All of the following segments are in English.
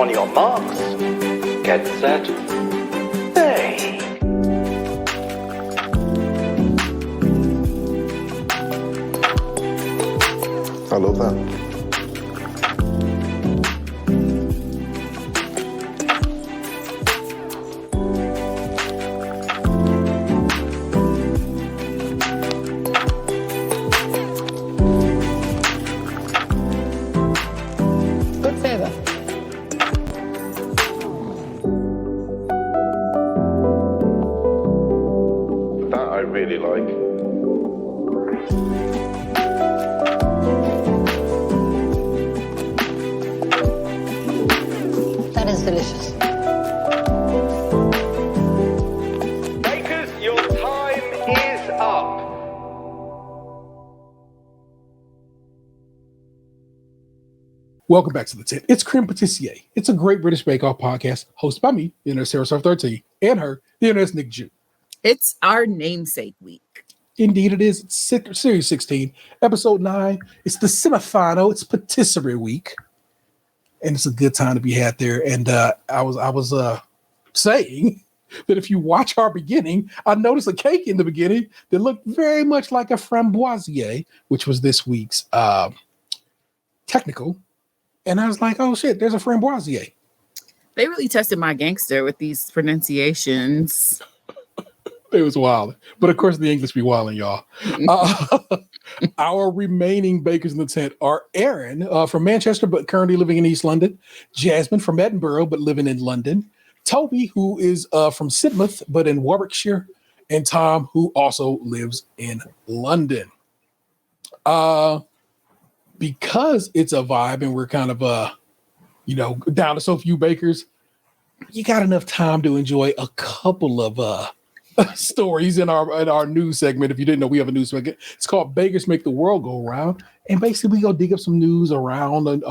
On your marks, get set, bake. I love that. Good flavor. That I really like. That is delicious. Bakers, your time is up. Welcome back to the tent. It's Krème Patisserie. It's a Great British Bake Off podcast hosted by me, the Internet Sarah Surf 13, and her, the Internet's Nick Jew. It's our namesake week. Indeed, it is. It's Series 16, Episode 9. It's the semi-final. It's Patisserie week, and it's a good time to be had there. And I was saying that if you watch our beginning, I noticed a cake in the beginning that looked very much like a Framboisier, which was this week's technical. And I was like, oh shit, there's a Framboisier. They really tested my gangster with these pronunciations. It was wild. But of course, the English be wilding, y'all. Our remaining bakers in the tent are Aaron from Manchester, but currently living in East London. Jasmine from Edinburgh, but living in London. Toby, who is from Sidmouth, but in Warwickshire. And Tom, who also lives in London. Because it's a vibe and we're kind of, down to so few bakers, you got enough time to enjoy a couple of stories in our news segment. If you didn't know, we have a news segment. It's called Bakers Make the World Go Round. And basically, we go dig up some news around and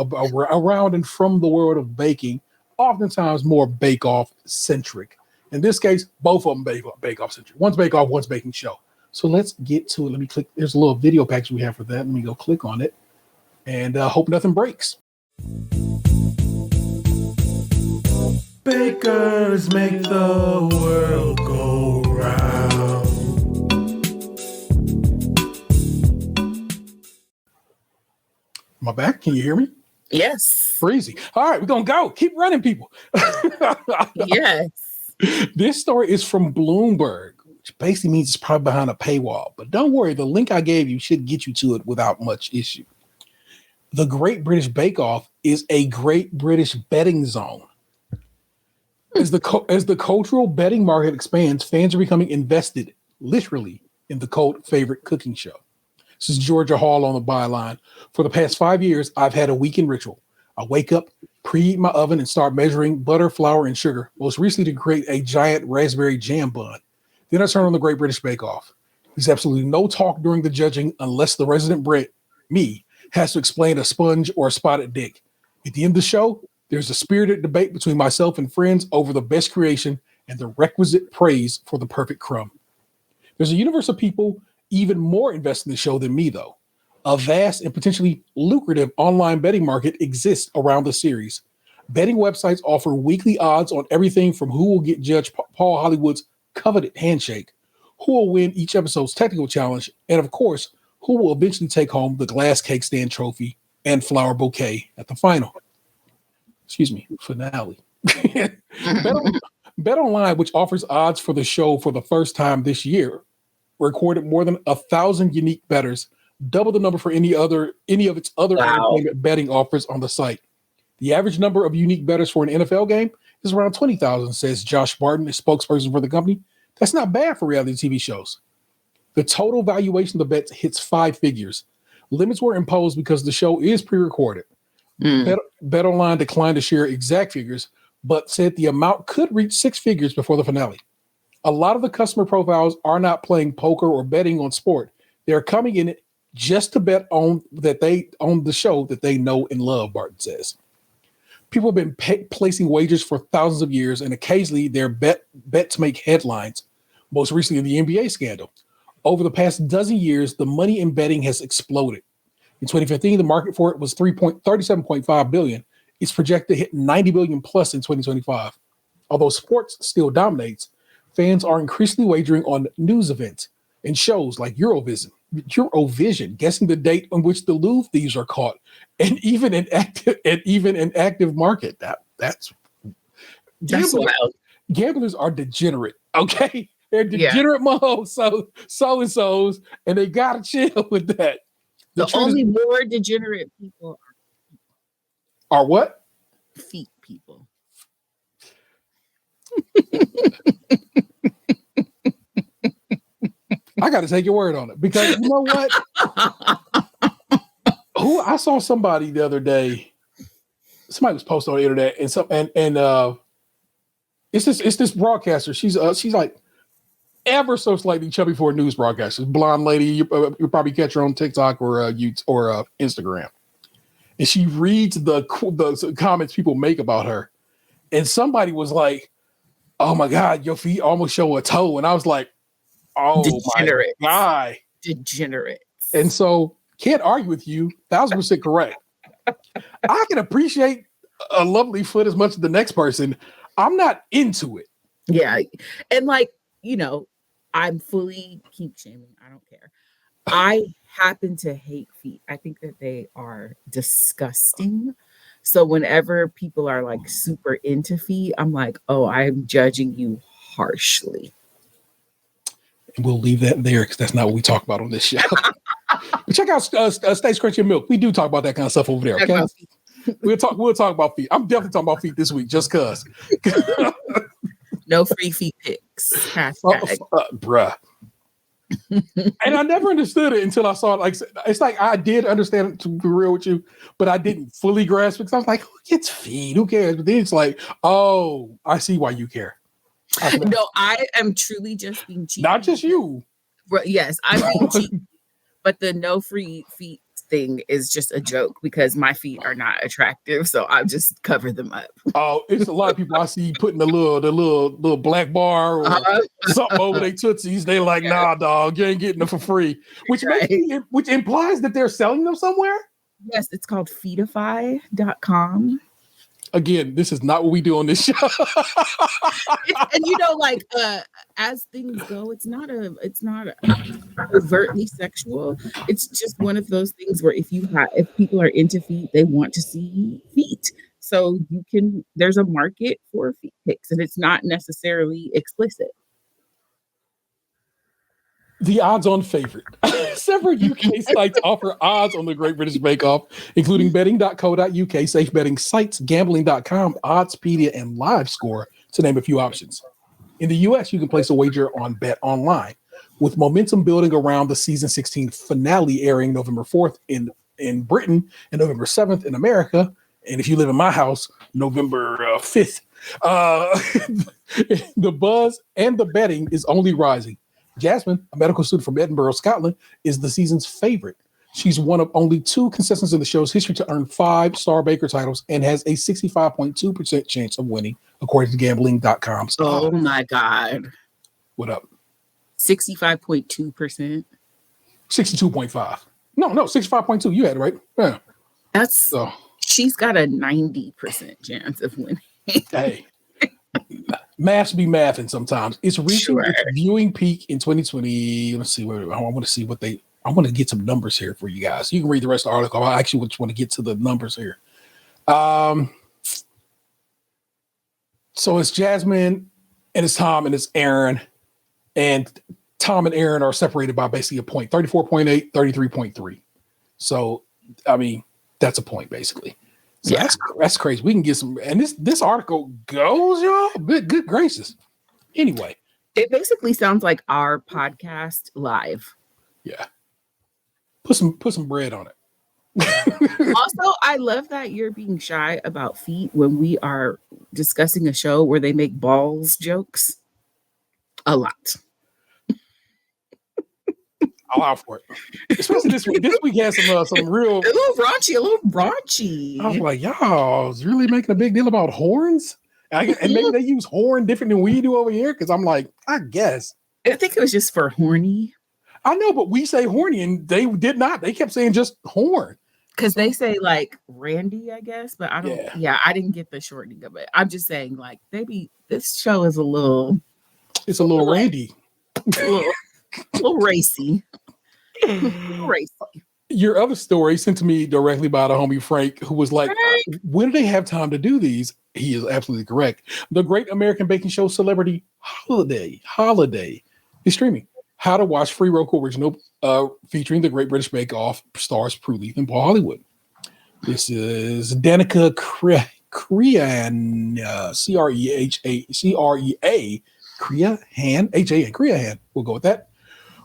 from the world of baking, oftentimes more bake-off centric. In this case, both of them bake-off centric. One's bake-off, one's baking show. So let's get to it. Let me click. There's a little video package we have for that. Let me go click on it. And hope nothing breaks. Bakers make the world go round. Am I back? Can you hear me? Yes. Freezy. All right, we're going to go. Keep running, people. Yes. This story is from Bloomberg, which basically means it's probably behind a paywall. But don't worry, the link I gave you should get you to it without much issue. The Great British Bake Off is a Great British betting zone. As the cultural betting market expands, fans are becoming invested, literally, in the cult favorite cooking show. This is Georgia Hall on the byline. For the past 5 years, I've had a weekend ritual. I wake up, preheat my oven, and start measuring butter, flour, and sugar, most recently to create a giant raspberry jam bun. Then I turn on the Great British Bake Off. There's absolutely no talk during the judging unless the resident Brit, me, has to explain a sponge or a spotted dick. At the end of the show, there's a spirited debate between myself and friends over the best creation and the requisite praise for the perfect crumb. There's a universe of people even more invested in the show than me, though. A vast and potentially lucrative online betting market exists around the series. Betting websites offer weekly odds on everything from who will get Judge Paul Hollywood's coveted handshake, who will win each episode's technical challenge, and of course, who will eventually take home the glass cake stand trophy and flower bouquet at the finale. Bet Online, which offers odds for the show for the first time this year, recorded more than 1,000 unique bettors, double the number for any of its other entertainment betting offers on the site. The average number of unique bettors for an NFL game is around 20,000, says Josh Barton, a spokesperson for the company. That's not bad for reality TV shows. The total valuation of the bets hits 5 figures. Limits were imposed because the show is pre-recorded. BetOnline declined to share exact figures, but said the amount could reach 6 figures before the finale. A lot of the customer profiles are not playing poker or betting on sport. They're coming in it just to bet on the show that they know and love, Barton says. People have been placing wagers for thousands of years, and occasionally their bets make headlines, most recently in the NBA scandal. Over the past dozen years, the money in betting has exploded. In 2015, the market for it was $37.5 billion. is projected to hit 90 billion plus in 2025. Although sports still dominates, fans are increasingly wagering on news events and shows like Eurovision, guessing the date on which the Louvre thieves are caught, and even an active market. That's wild. Gamblers are degenerate. Okay, they're degenerate moles, so and so's, and they gotta chill with that. The only more degenerate people are what? Feet people. I got to take your word on it because you know what? I saw somebody the other day. Somebody was posting on the internet, and it's this broadcaster. She's like ever so slightly chubby for a news broadcaster. Blonde lady. You probably catch her on TikTok or Instagram, and she reads the comments people make about her. And somebody was like, "Oh my God, your feet almost show a toe," and I was like, "Oh Degenerate. my God, degenerate!" And so, can't argue with you. 1,000% correct. I can appreciate a lovely foot as much as the next person. I'm not into it. Yeah, and I'm fully kink shaming. I don't care. I happen to hate feet. I think that they are disgusting. So whenever people are like super into feet, I'm like, oh, I'm judging you harshly. And we'll leave that there because that's not what we talk about on this show. Check out Stay Scratching Milk. We do talk about that kind of stuff over there. Okay, we'll talk about feet. I'm definitely talking about feet this week, just cause. No free feet pics. Hashtag. Bruh. And I never understood it until I saw it. Like it's like I did understand it, to be real with you, but I didn't fully grasp it because I was like, who gets feet? Who cares? But then it's like, oh, I see why you care. No, I am truly just being cheap. Not just you. Yes, I'm being cheap. But the no free feet thing is just a joke because my feet are not attractive, so I just cover them up. Oh, it's a lot of people I see putting the little black bar or something over their tootsies. They like, nah, dog, you ain't getting them for free. Which which implies that they're selling them somewhere. Yes, it's called feetify.com. Again, this is not what we do on this show. And as things go, it's not overtly sexual. It's just one of those things where if people are into feet, they want to see feet. So there's a market for feet pics, and it's not necessarily explicit. The odds-on favorite. Several UK sites offer odds on the Great British Bake Off, including betting.co.uk, safe betting sites, gambling.com, Oddspedia, and LiveScore, to name a few options. In the US, you can place a wager on Bet Online, with momentum building around the season 16 finale airing November 4th in Britain and November 7th in America. And if you live in my house, November 5th. The buzz and the betting is only rising. Jasmine, a medical student from Edinburgh, Scotland, is the season's favorite. She's one of only 2 contestants in the show's history to earn 5-star baker titles and has a 65.2% chance of winning, according to gambling.com. Oh my God. What up? 65.2%. 62.5. No, 65.2. You had it right. Yeah. She's got a 90% chance of winning. Hey. Maths be mathing sometimes. It's reaching its viewing peak in 2020. Let's see. I want to see I want to get some numbers here for you guys. You can read the rest of the article. I actually just want to get to the numbers here. So it's Jasmine and it's Tom and it's Aaron. And Tom and Aaron are separated by basically a point, 34.8, 33.3. So, I mean, that's a point basically. So that's crazy. We can get some, and this article goes, y'all. Good gracious. Anyway, it basically sounds like our podcast live. Yeah. Put some bread on it. Also, I love that you're being shy about feet when we are discussing a show where they make balls jokes. A lot. I'll out for it. Especially this week. This week has some real a little raunchy. I was like, y'all is really making a big deal about horns? And maybe they use horn different than we do over here. Cause I'm like, I guess. I think it was just for horny. I know, but we say horny and they did not. They kept saying just horn. Because they say like Randy, I guess, but I don't. Yeah. Yeah, I didn't get the shortening of it. I'm just saying, like, maybe this show is a little It's a little Randy. a little racy. A little racy. Your other story sent to me directly by the homie Frank, who was like, when do they have time to do these? He is absolutely correct. The Great American Baking Show Celebrity Holiday is streaming. How to watch free Roku original featuring the Great British Bake Off stars Prue Leith and Paul Hollywood. This is Danica Crehan, Crehan. We'll go with that.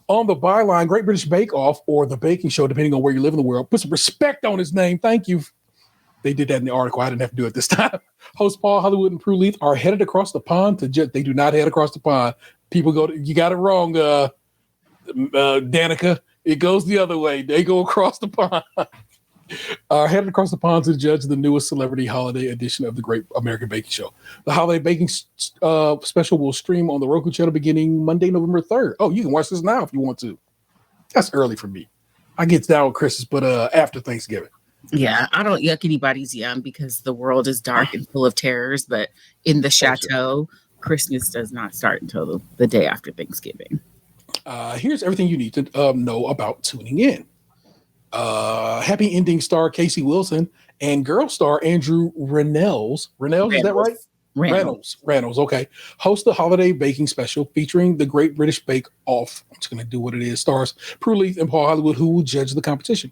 On the byline, Great British Bake Off or The Baking Show, depending on where you live in the world. Put some respect on his name. Thank you. They did that in the article. I didn't have to do it this time. Host Paul Hollywood and Prue Leith are headed across the pond to they do not head across the pond. People you got it wrong, Danica. It goes the other way. They go across the pond. Headed across the pond to judge the newest celebrity holiday edition of the Great American Baking Show. The holiday baking special will stream on the Roku channel beginning Monday, November 3rd. Oh, you can watch this now if you want to. That's early for me. I get down with Christmas, but after Thanksgiving. Yeah, I don't yuck anybody's yum because the world is dark and full of terrors, but in the chateau, Christmas does not start until the day after Thanksgiving. Here's everything you need to know about tuning in. Happy Ending star Casey Wilson and girl star Andrew Reynolds, is that right? Reynolds, okay. Host the holiday baking special featuring the Great British Bake Off. I'm just going to do what it is. Stars Prue Leith and Paul Hollywood, who will judge the competition.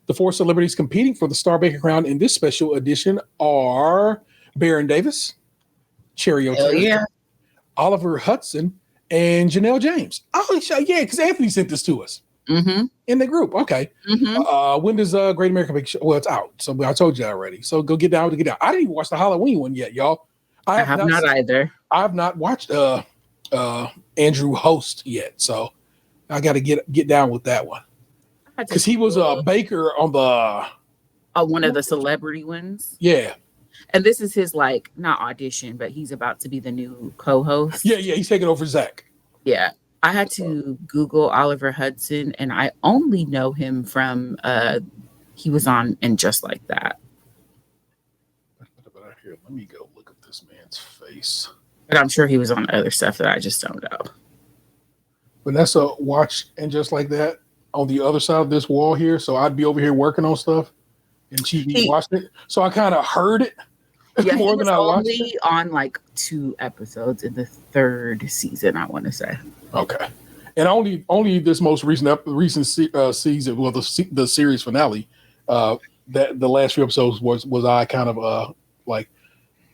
The four celebrities competing for the Star Baker crown in this special edition are Baron Davis, Cherry O'Terry, Oliver Hudson, and Janelle James. Oh, yeah, because Anthony sent this to us. In the group. Okay. When does Great American Baking Show? Well, it's out. So I told you already. So go get down to get down. I didn't even watch the Halloween one yet, y'all. I have not either. I have not watched Andrew host yet. So I got to get down with that one. Because he was a baker on the one of the celebrity ones. Yeah. And this is his not audition, but he's about to be the new co-host. Yeah, he's taking over Zach. Yeah. I had to Google Oliver Hudson, and I only know him from he was on And Just Like That. Here, let me go look at this man's face. But I'm sure he was on other stuff that I just don't know. Vanessa watched And Just Like That on the other side of this wall here, so I'd be over here working on stuff, and she watched it. So I kind of heard it more than I watched it. Only on 2 episodes in the 3rd season, I want to say. Okay, and only this most recent season, well, the series finale, that the last few episodes was I kind of like,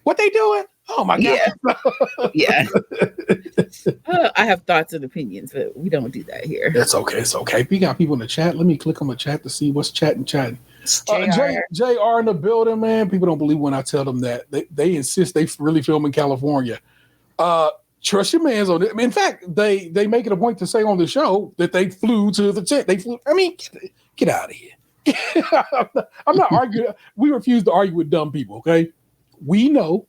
what they doing? Oh my god! Yeah. I have thoughts and opinions, but we don't do that here. That's okay. It's okay. We got people in the chat. Let me click on the chat to see what's chatting. JR in the building, man. People don't believe when I tell them that. They insist they really film in California. Trust your man's on it. In fact, they make it a point to say on the show that they flew to the tent. They flew. I mean, get out of here. I'm not arguing. We refuse to argue with dumb people. Okay, we know.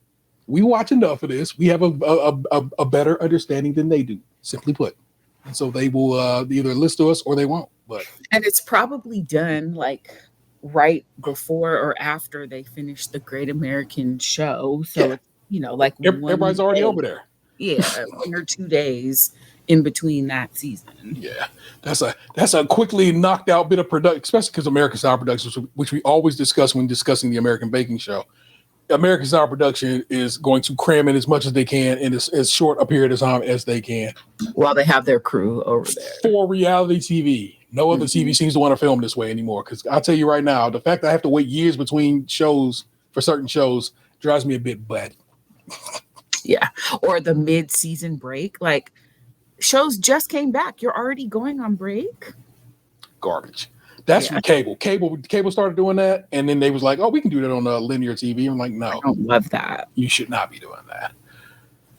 We watch enough of this. We have a better understanding than they do. Simply put, and so they will either listen to us or they won't. And it's probably done right before or after they finish the Great American Show. So it's everybody's already over there. Yeah, 1 or 2 days in between that season. Yeah, that's a quickly knocked out bit of production, especially because American Style Productions, which we always discuss when discussing the American Baking Show. American Style Production is going to cram in as much as they can in as short a period of time as they can, while they have their crew over there for reality TV. No other TV seems to want to film this way anymore. Because I'll tell you right now, the fact that I have to wait years between shows for certain shows drives me a bit bad. Yeah. Or the mid-season break. Shows just came back. You're already going on break? Garbage. That's from cable. Cable started doing that, and then they was like, oh, we can do that on linear TV. I'm like, no. I don't love that. You should not be doing that.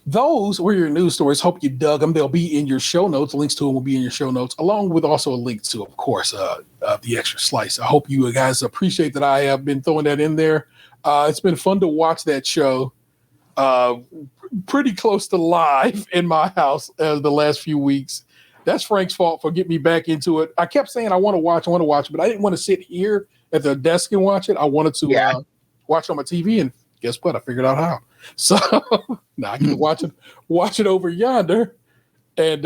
Those were your news stories. Hope you dug them. They'll be in your show notes. Links to them will be in your show notes, along with also a link to, of course, the extra slice. I hope you guys appreciate that I have been throwing that in there. It's been fun to watch that show. Pretty close to live in my house the last few weeks. That's Frank's fault for getting me back into it. I kept saying I want to watch, but I didn't want to sit here at the desk and watch it. I wanted to watch it on my TV, and guess what? I figured out how. So now I can watch it over yonder, and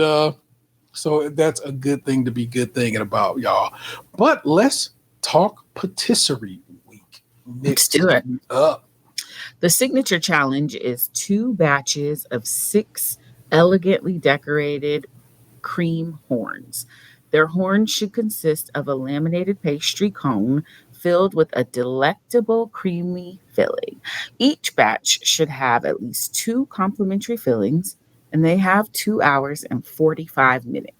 so that's a good thing to be good thinking about, y'all. But let's talk patisserie week. Let's do it. Up. The signature challenge is 2 batches of 6 elegantly decorated cream horns. Their horns should consist of a laminated pastry cone filled with a delectable creamy filling. Each batch should have at least 2 complimentary fillings, and they have 2 hours and 45 minutes.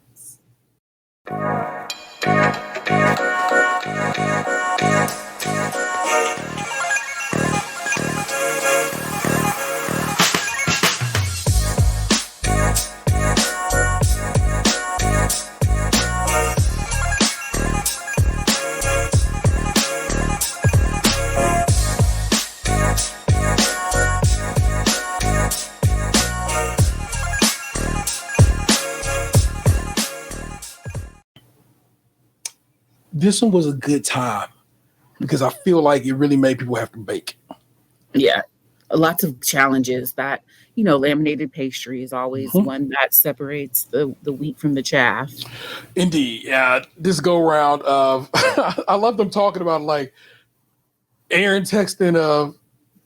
This one was a good time because I feel like it really made people have to bake. Yeah, lots of challenges. That, laminated pastry is always one that separates the wheat from the chaff. Indeed. Yeah, this go round of I love them talking about, like, Aaron texting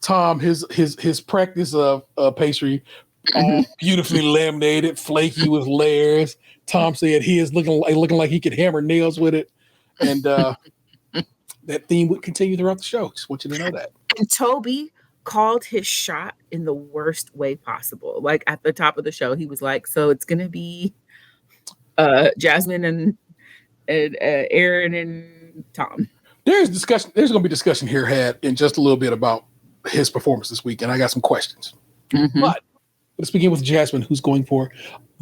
Tom his practice of pastry, all beautifully laminated, flaky with layers. Tom said he is looking like he could hammer nails with it. And that theme would continue throughout the show. Just want you to know that. And Toby called his shot in the worst way possible. Like, at the top of the show, he was like, so it's going to be Jasmine and Aaron and Tom. There's discussion. There's going to be discussion here had in just a little bit about his performance this week. And I got some questions. But let's begin with Jasmine, who's going for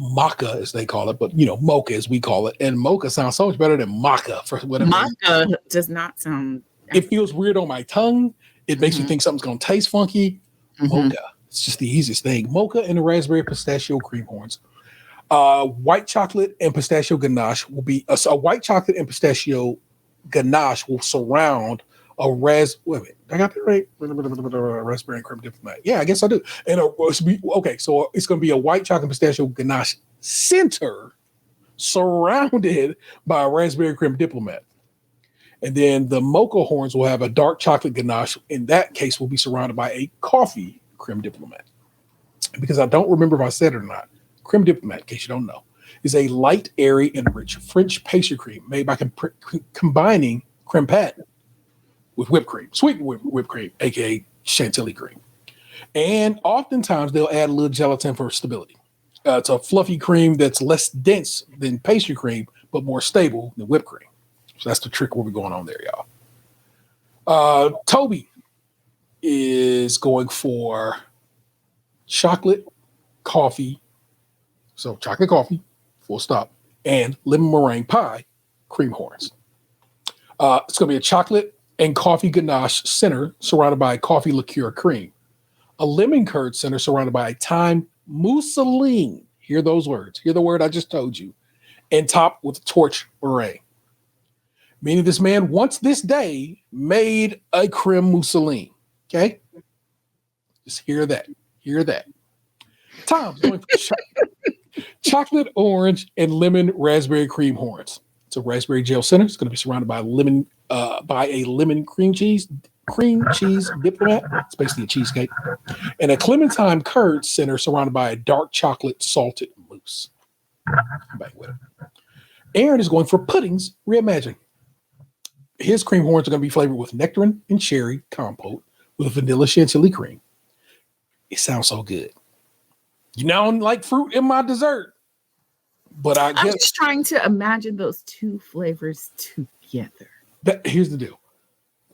maca, as they call it, but mocha as we call it. And mocha sounds so much better than maca for whatever. Maca does not sound. It feels weird on my tongue. It makes you think something's going to taste funky. Mocha. It's just the easiest thing. Mocha and the raspberry pistachio cream horns. White chocolate and pistachio ganache will be a white chocolate and pistachio ganache will surround a wait a minute, I got that right? Raspberry and creme diplomat. Yeah, I guess I do. And so it's going to be a white chocolate pistachio ganache center surrounded by a raspberry creme diplomat. And then the mocha horns will have a dark chocolate ganache. In that case, will be surrounded by a coffee creme diplomat. Because I don't remember if I said it or not. Creme diplomat, in case you don't know, is a light, airy, and rich French pastry cream made by combining creme pat with whipped cream, sweetened whipped cream, aka chantilly cream. And oftentimes they'll add a little gelatin for stability. It's a fluffy cream that's less dense than pastry cream, but more stable than whipped cream. So that's the trick we'll be going on there, y'all. Toby is going for chocolate coffee. So chocolate coffee, full stop, and lemon meringue pie cream horns. It's going to be a chocolate and coffee ganache center surrounded by a coffee liqueur cream. A lemon curd center surrounded by a thyme mousseline. Hear those words. Hear the word I just told you. And topped with torch meringue. Meaning this man, once this day, made a creme mousseline. Okay? Just hear that. Hear that. Tom's going for chocolate, orange, and lemon raspberry cream horns. It's a raspberry gel center. It's going to be surrounded by a lemon cream cheese diplomat. It's basically a cheesecake. And a clementine curd center surrounded by a dark chocolate salted mousse. Come back with it. Aaron is going for puddings reimagined. His cream horns are going to be flavored with nectarine and cherry compote with vanilla chantilly cream. It sounds so good. You know, I don't like fruit in my dessert. But I'm just trying to imagine those two flavors together. Here's the deal.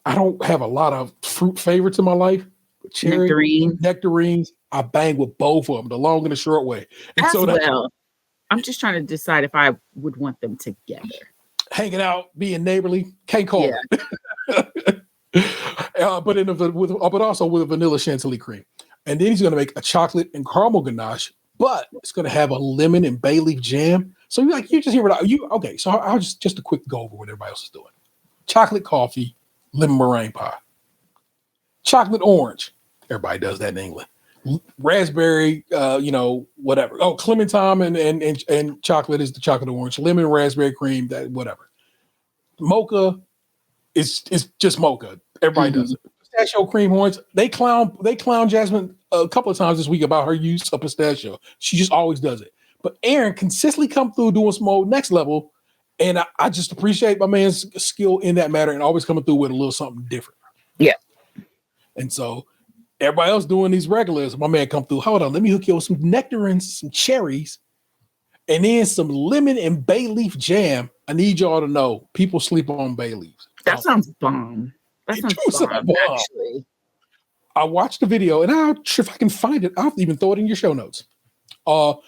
I don't have a lot of fruit favorites in my life. But cherry, nectarines, I bang with both of them, the long and the short way. And I'm just trying to decide if I would want them together. Hanging out, being neighborly, can't call it. But also with a vanilla chantilly cream. And then he's going to make a chocolate and caramel ganache, but it's going to have a lemon and bay leaf jam So you just hear it. Okay? So I'll just a quick go over what everybody else is doing. Chocolate coffee, lemon meringue pie, chocolate orange. Everybody does that in England. Raspberry, whatever. Oh, clementine and chocolate is the chocolate orange. Lemon, raspberry cream, that whatever. Mocha is just mocha. Everybody does it. Pistachio cream horns. They clown Jasmine a couple of times this week about her use of pistachio. She just always does it. But Aaron consistently come through doing some old next level, and I just appreciate my man's skill in that matter and always coming through with a little something different. Yeah. And so everybody else doing these regulars, my man come through. Hold on, let me hook you with some nectarines, some cherries, and then some lemon and bay leaf jam. I need y'all to know people sleep on bay leaves. That sounds bomb. That sounds bomb, actually. I watched the video, and I'll if I can find it, I'll even throw it in your show notes.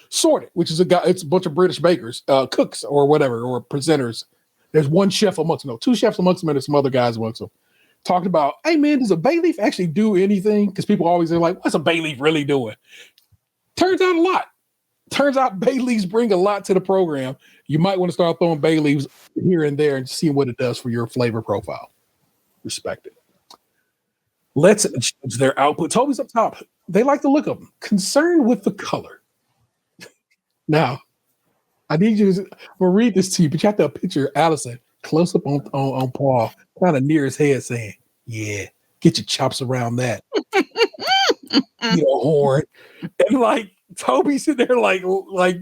Sorted, which is it's a bunch of British bakers, cooks or whatever, or presenters. There's one chef amongst them, two chefs amongst them, and there's some other guys amongst them. Talked about, hey man, does a bay leaf actually do anything? Because people always are like, what's a bay leaf really doing? Turns out a lot. Turns out bay leaves bring a lot to the program. You might want to start throwing bay leaves here and there and see what it does for your flavor profile. Respect it. Let's judge their output. Toby's up top. They like the look of them. Concerned with the color. Now, I need you to read this to you, but you have to picture Allison close up on Paul, kind of near his head, saying, "Yeah, get your chops around that, horn." And like Toby's sitting there, like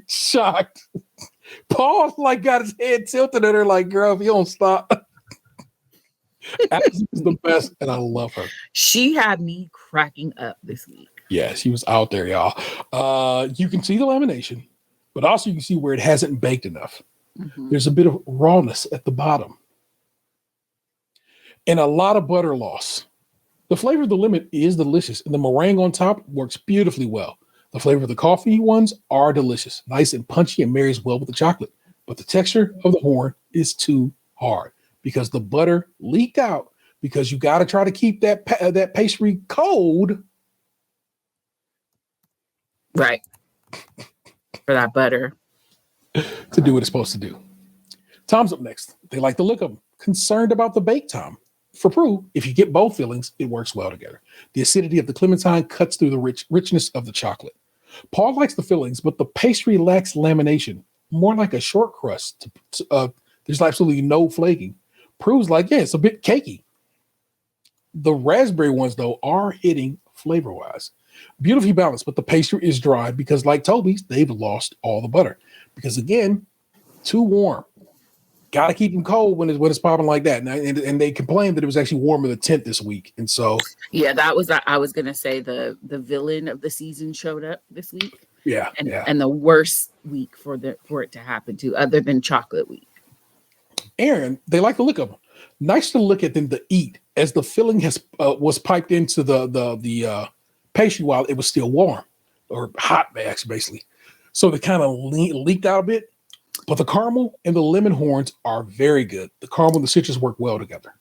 shocked. Paul's like got his head tilted at her, like, "Girl, if you don't stop." Allison is the best, and I love her. She had me cracking up this week. Yeah, she was out there, y'all. You can see the lamination, but also you can see where it hasn't baked enough. Mm-hmm. There's a bit of rawness at the bottom and a lot of butter loss. The flavor of the lemon is delicious, and the meringue on top works beautifully well. The flavor of the coffee ones are delicious, nice and punchy, and marries well with the chocolate. But the texture of the horn is too hard because the butter leaked out, because you got to try to keep that pastry cold. Right. For that butter to do what it's supposed to do. Tom's up next. They like the look of them. Concerned about the bake time. For Prue, if you get both fillings, it works well together. The acidity of the clementine cuts through the richness of the chocolate. Paul likes the fillings, but the pastry lacks lamination, more like a short crust. There's absolutely no flaking. Prue's like, yeah, it's a bit cakey. The raspberry ones, though, are hitting flavor-wise. Beautifully balanced, but the pastry is dry because, like Toby's, they've lost all the butter. Because, again, too warm. Got to keep them cold when it's popping like that. And they complained that it was actually warmer the 10th this week. And so... Yeah, that was... I was going to say the villain of the season showed up this week. Yeah, and the worst week for it to happen to, other than chocolate week. Aaron, they like the look of them. Nice to look at them to eat, as the filling was piped into the pastry while it was still warm or hot, basically. So they kind of leaked out a bit. But the caramel and the lemon horns are very good. The caramel and the citrus work well together.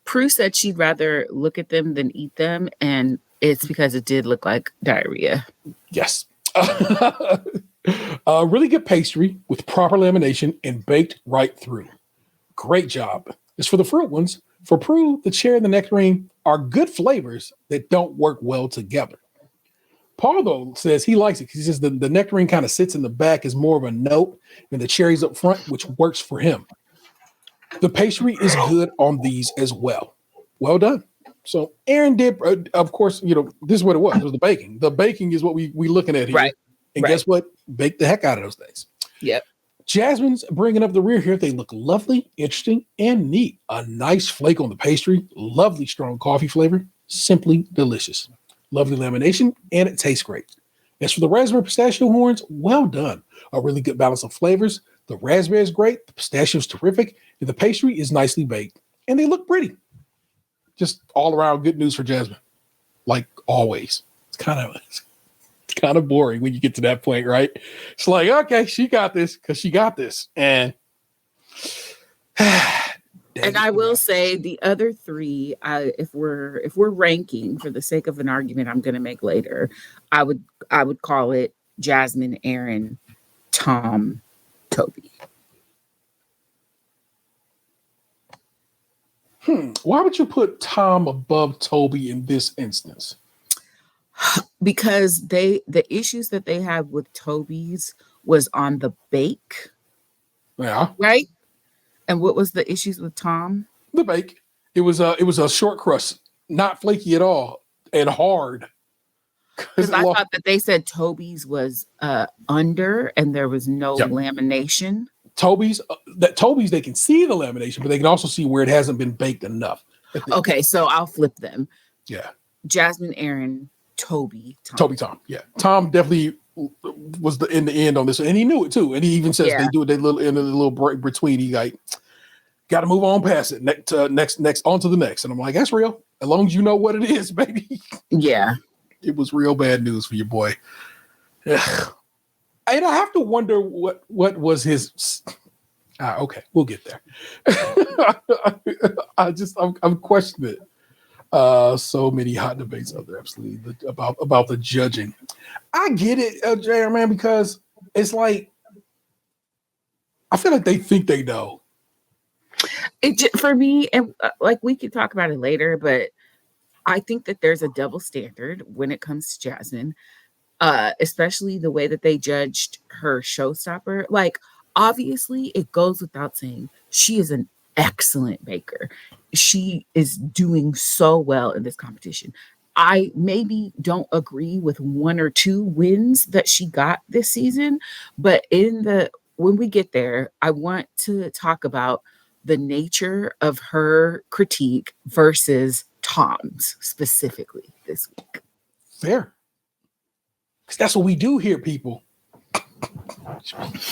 Prue said she'd rather look at them than eat them, and it's because it did look like diarrhea. Yes. Really good pastry with proper lamination and baked right through. Great job. As for the fruit ones, for Prue, the cherry and the nectarine are good flavors that don't work well together. Paul, though, says he likes it because he says the nectarine kind of sits in the back as more of a note, and the cherries up front, which works for him. The pastry is good on these as well. Well done. So Aaron did, of course, this is what it was. It was the baking. The baking is what we looking at here. Right. And guess what? Bake the heck out of those things. Yep. Jasmine's bringing up the rear here. They look lovely, interesting, and neat. A nice flake on the pastry. Lovely, strong coffee flavor. Simply delicious. Lovely lamination, and it tastes great. As for the raspberry pistachio horns, well done. A really good balance of flavors. The raspberry is great. The pistachio is terrific. And the pastry is nicely baked. And they look pretty. Just all around good news for Jasmine. Like always. It's kind of boring when you get to that point, right? It's like, okay, she got this because she got this. And and I will say the other three, if we're ranking for the sake of an argument I'm going to make later, I would call it Jasmine, Aaron, Tom, Toby. Why would you put Tom above Toby in this instance? Because the issues that they had with Toby's was on the bake, Yeah, right? And what was the issues with Tom? the bake. It was a short crust, not flaky at all, and hard. Because I thought that they said Toby's was under and there was no lamination. Toby's they can see the lamination, but they can also see where it hasn't been baked enough. Okay, so I'll flip them. Yeah. Jasmine, Aaron, Toby, Tom. Tom. Yeah. Tom definitely was in the end on this, and he knew it too. And he even says they do it in a little break between. He like, got to move on past it. Next, on to the next. And I'm like, that's real. As long as you know what it is, baby. Yeah. It was real bad news for your boy. Ugh. And I have to wonder what was his. Okay, we'll get there. I'm questioning it. So many hot debates out there, absolutely, about the judging. I get it, JR, man, because it's like I feel like they think they know. For me, and like we could talk about it later, but I think that there's a double standard when it comes to Jasmine, especially the way that they judged her showstopper. Like, obviously, it goes without saying, she is an excellent baker. She is doing so well in this competition. I maybe don't agree with one or two wins that she got this season, but when we get there, I want to talk about the nature of her critique versus Tom's specifically this week. Fair. Because that's what we do here, people.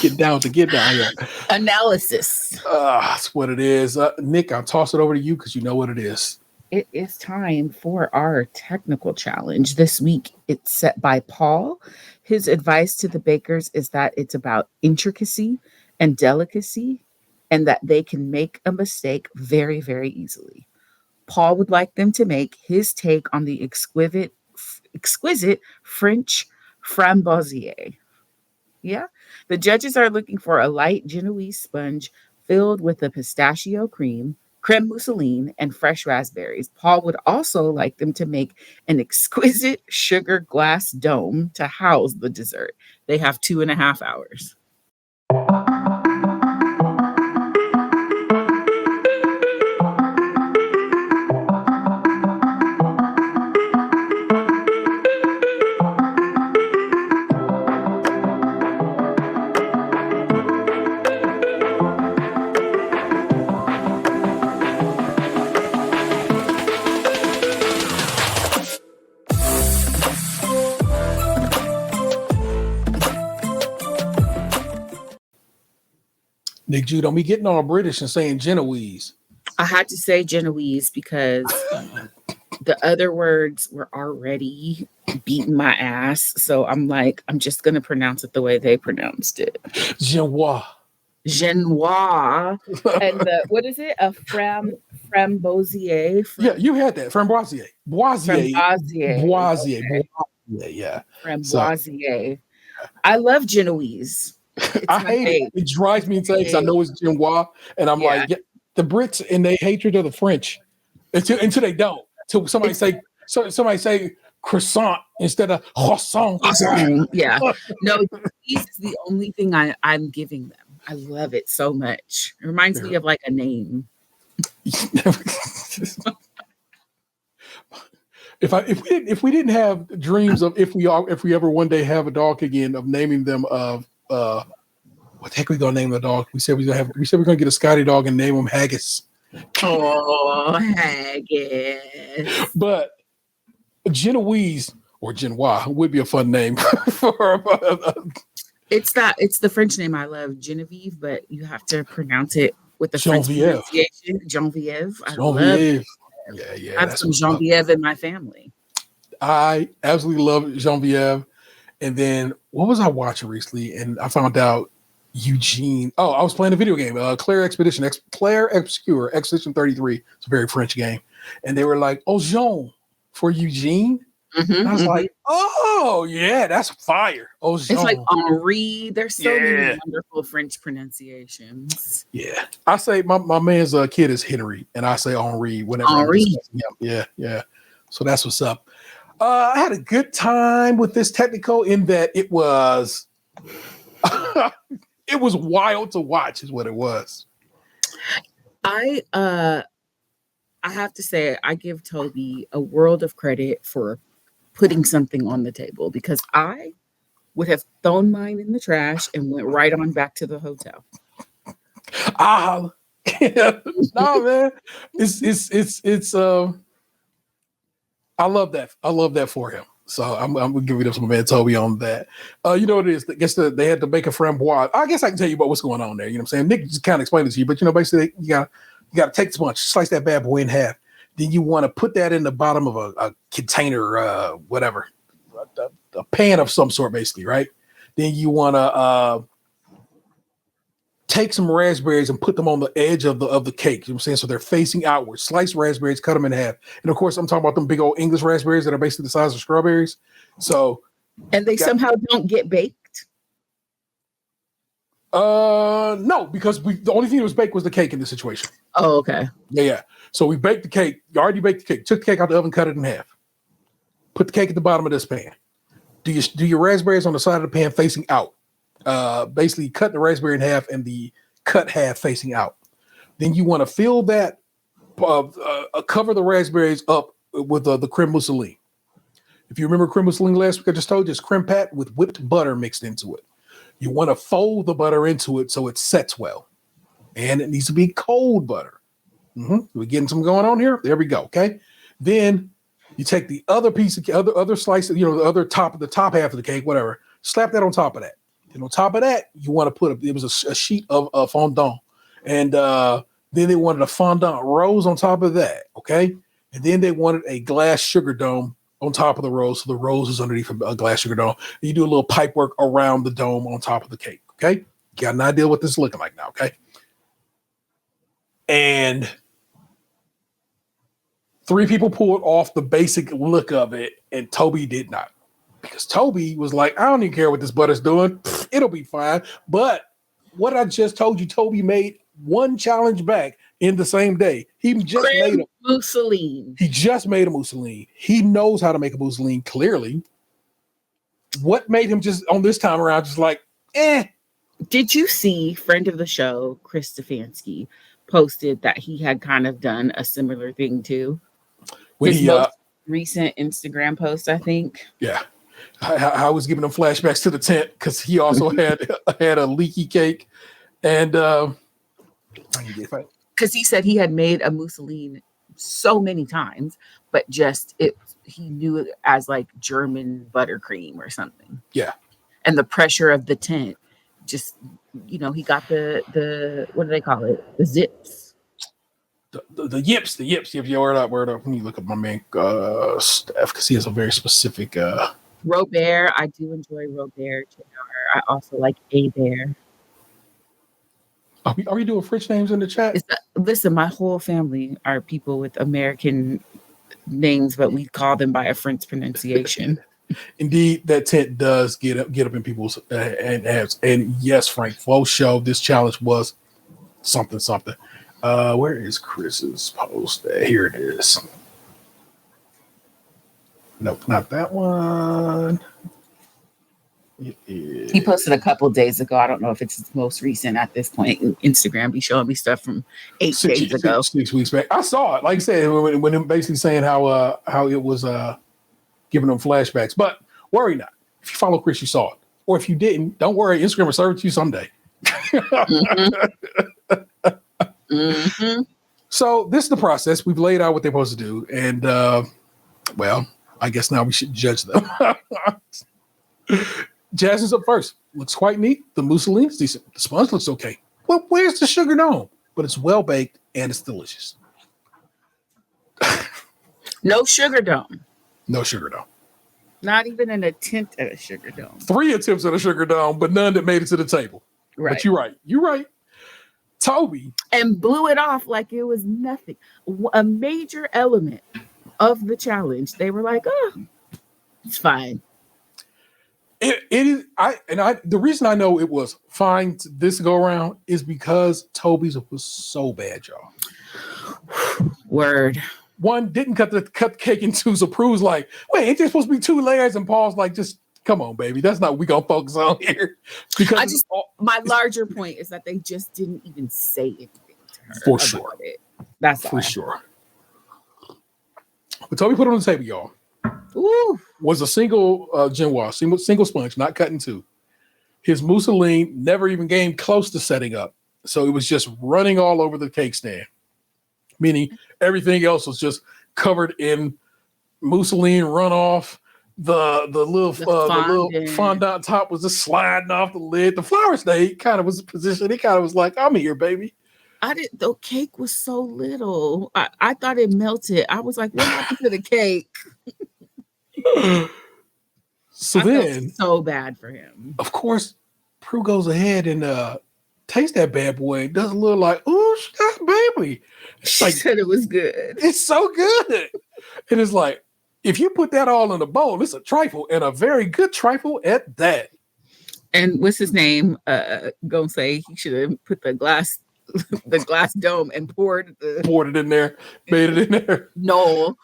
Get down here. Analysis. That's what it is. Nick, I'll toss it over to you because you know what it is. It is time for our technical challenge. This week, it's set by Paul. His advice to the bakers is that it's about intricacy and delicacy, and that they can make a mistake very, very easily. Paul would like them to make his take on the exquisite French Framboisier. Yeah. The judges are looking for a light Genoese sponge filled with a pistachio cream, creme mousseline, and fresh raspberries. Paul would also like them to make an exquisite sugar glass dome to house the dessert. They have 2.5 hours. Nick Jude, don't be getting all British and saying Genoese. I had to say Genoese because the other words were already beating my ass. So I'm like, I'm just going to pronounce it the way they pronounced it. Genois. And what is it? A Framboisier? Yeah, you had that. Framboisier. Boisier. Yeah. Framboisier. I love Genoese. I hate it. It drives me insane because I know it's Genois, and I'm like, the Brits and they hatred of the French until they don't. Until somebody say croissant instead of croissant. Yeah. No, this is the only thing I'm giving them. I love it so much. It reminds me of like a name. If we didn't have dreams of if we ever one day have a dog again, of naming them of what the heck are we gonna name the dog? We said we're gonna get a Scotty dog and name him Haggis. Oh, Haggis. But Genoese or Genois would be a fun name for it's the French name I love, Genevieve, but you have to pronounce it with the French pronunciation. Genevieve. I love it. Yeah. I have some Genevieve in my family. I absolutely love Genevieve. And then what was I watching recently? And I found out Eugene. Oh, I was playing a video game, Claire Expedition 33. It's a very French game. And they were like, oh, Jean for Eugene. And I was like, oh yeah, that's fire. Oh, it's like Henri. There's so many wonderful French pronunciations. Yeah, I say my man's kid is Henry, and I say Henri whenever I'm discussing him. Yeah. So that's what's up. I had a good time with this technical in that it was it was wild to watch, is what it was. I have to say I give Toby a world of credit for putting something on the table, because I would have thrown mine in the trash and went right on back to the hotel. No, man. It's I love that. I love that for him. So I'm gonna give it up to my man Toby on that. You know what it is? I guess they had to make a framboise. I guess I can tell you about what's going on there. You know what I'm saying? Nick just kind of explained it to you, but basically you gotta take the sponge, slice that bad boy in half. Then you want to put that in the bottom of a container, whatever, a pan of some sort, basically, right? Then you want to take some raspberries and put them on the edge of the cake. You know what I'm saying? So they're facing outward. Slice raspberries, cut them in half. And of course, I'm talking about them big old English raspberries that are basically the size of strawberries. So, and they somehow don't get baked. No, because the only thing that was baked was the cake in this situation. Oh, okay. Yeah. So we baked the cake. You already baked the cake. Took the cake out the oven, cut it in half. Put the cake at the bottom of this pan. Do your raspberries on the side of the pan facing out. Basically cut the raspberry in half and the cut half facing out. Then you want to fill that, cover the raspberries up with the creme mousseline. If you remember creme mousseline last week, I just told you it's creme pat with whipped butter mixed into it. You want to fold the butter into it so it sets well. And it needs to be cold butter. We're getting some going on here. There we go. Okay. Then you take the other piece of other slice, the other top half of the cake, whatever, slap that on top of that. And on top of that, you want to put it was a sheet of fondant. And then they wanted a fondant rose on top of that. Okay. And then they wanted a glass sugar dome on top of the rose. So the rose is underneath a glass sugar dome. And you do a little pipe work around the dome on top of the cake. Okay. You got an idea what this is looking like now. Okay. And 3 people pulled off the basic look of it, and Toby did not. Because Toby was like, I don't even care what this butter's doing. It'll be fine. But what I just told you, Toby made one challenge back in the same day. He just made a mousseline. He just made a mousseline. He knows how to make a mousseline, clearly. What made him just, on this time around, just like, Did you see friend of the show, Chris Stefanski, posted that he had kind of done a similar thing too? His most recent Instagram post, I think. Yeah. I was giving him flashbacks to the tent because he also had a leaky cake. And because he said he had made a mousseline so many times, but he knew it as like German buttercream or something. Yeah. And the pressure of the tent just, he got the what do they call it? The zips. The yips. Yeah, word up. Let me look up my man Steph because he has a very specific. Robert, I do enjoy Robert. I also like A Bear. Are we doing French names in the chat? Listen, my whole family are people with American names, but we call them by a French pronunciation. Indeed, that tent does get up in people's and yes, Frank, full show. This challenge was something. Where is Chris's post? Here it is. Nope, not that one. He posted a couple days ago. I don't know if it's his most recent at this point. Instagram be showing me stuff from 8 days ago. 6 weeks back. I saw it. Like I said, when him basically saying how it was giving them flashbacks. But worry not. If you follow Chris, you saw it. Or if you didn't, don't worry. Instagram will serve it to you someday. So this is the process. We've laid out what they're supposed to do. And, I guess now we should judge them. Jasmine's up first. Looks quite neat. The mousseline's decent. The sponge looks okay. Well, where's the sugar dome? But it's well baked and it's delicious. No sugar dome. No sugar dome. Not even an attempt at a sugar dome. 3 attempts at a sugar dome, but none that made it to the table. Right. But you're right. Toby. And blew it off like it was nothing. A major element of the challenge. They were like, It's fine. It is. The reason I know it was fine this go around is because Toby's was so bad, y'all. Word. One didn't cut the cake in two, so Prue's like, wait, ain't there supposed to be 2 layers? And Paul's like, just come on, baby. That's not what we gonna focus on here. Because my larger point is that they just didn't even say anything to her. For sure. It. That's for all. sure. But Toby put it on the table, y'all. Ooh. Was a single genoise, single sponge, not cut in two. His mousseline never even came close to setting up. So it was just running all over the cake stand. Meaning everything else was just covered in mousseline runoff. The little fondant top was just sliding off the lid. The flour state kind of was positioned. It kind of was like, I'm here, baby. The cake was so little. I thought it melted. I was like, what happened to the cake? So then, so bad for him. Of course, Prue goes ahead and tastes that bad boy. It does a little like, ooh, that's baby. She said it was good. It's so good. And it's like, if you put that all in a bowl, it's a trifle, and a very good trifle at that. And what's his name? Gonna say he should have put the glass dome and poured it in there, made it in there. No.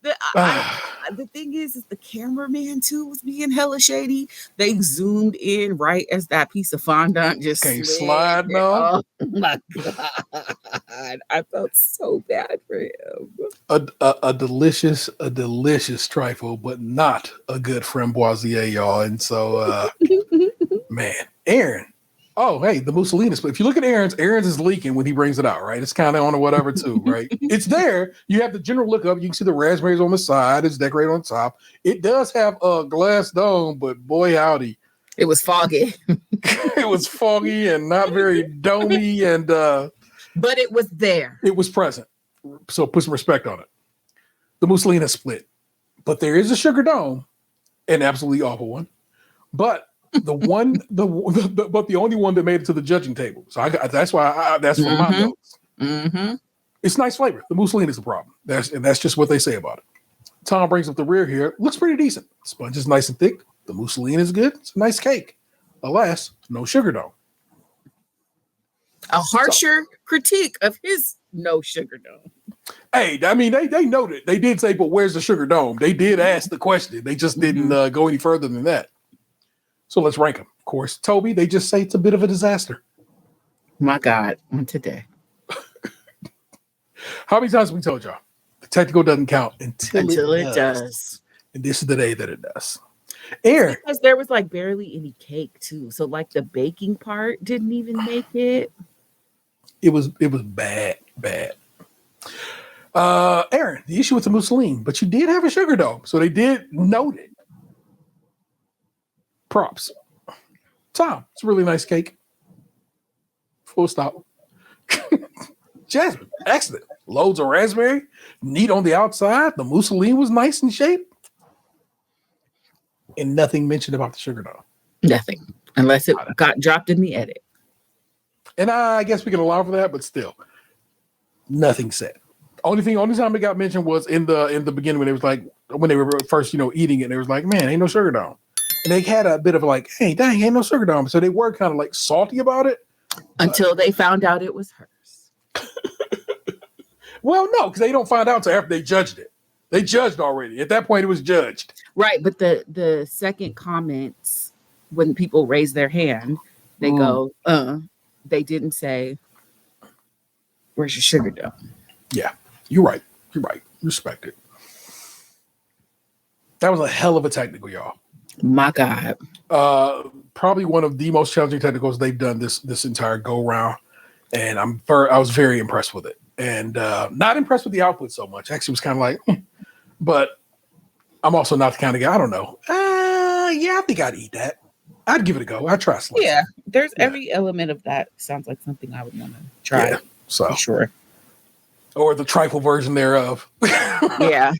The thing is the cameraman too was being hella shady. They zoomed in right as that piece of fondant just slide now. Oh my god! I felt so bad for him. A delicious trifle, but not a good framboisier, y'all. And so, man, Aaron. Oh, hey, the mousseline is. If you look at Aaron's is leaking when he brings it out, right? It's kind of on or whatever too, right? It's there. You have the general look up. You can see the raspberries on the side. It's decorated on top. It does have a glass dome, but boy, howdy, it was foggy. It was foggy and not very domey, and but it was there. It was present. So put some respect on it. The mousseline is split, but there is a sugar dome, an absolutely awful one, but. But the only one that made it to the judging table. So that's why that's from my notes. Mm-hmm. It's nice flavor. The mousseline is the problem. That's just what they say about it. Tom brings up the rear here. Looks pretty decent. The sponge is nice and thick. The mousseline is good. It's a nice cake. Alas, no sugar dome. A harsher critique of his no sugar dome. Hey, I mean, they noted. They did say, but where's the sugar dome? They did ask the question. They just didn't go any further than that. So let's rank them. Of course, Toby, they just say it's a bit of a disaster. My God, on today. How many times have we told y'all? The technical doesn't count until it does. And this is the day that it does. Aaron. Because there was like barely any cake too. So like the baking part didn't even make it. It was bad. Aaron, the issue with the mousseline, but you did have a sugar dome. So they did note it. Props. Tom, it's a really nice cake. Full stop. Jasmine, excellent. Loads of raspberry, neat on the outside. The mousseline was nice in shape. And nothing mentioned about the sugar dome. Nothing. Unless it got dropped in the edit. And I guess we can allow for that, but still. Nothing said. Only time it got mentioned was in the beginning when it was like, when they were first, eating it, and it was like, man, ain't no sugar dome. And they had a bit of like, hey, dang, ain't no sugar dome. So they were kind of like salty about it. Until they found out it was hers. Well, no, because they don't find out until after they judged it. They judged already. At that point, it was judged. Right. But the second comments, when people raise their hand, they go, they didn't say, where's your sugar dome? Yeah, you're right. Respect it. That was a hell of a technical, y'all. My God. Probably one of the most challenging technicals they've done this entire go round. And I was very impressed with it. And not impressed with the output so much. Actually, was kind of like, but I'm also not the kind of guy, I don't know. Yeah, I think I'd eat that. I'd give it a go. I'd try slice. Yeah, there's every element of that. Sounds like something I would want to try. Yeah, so for sure. Or the trifle version thereof. Yeah.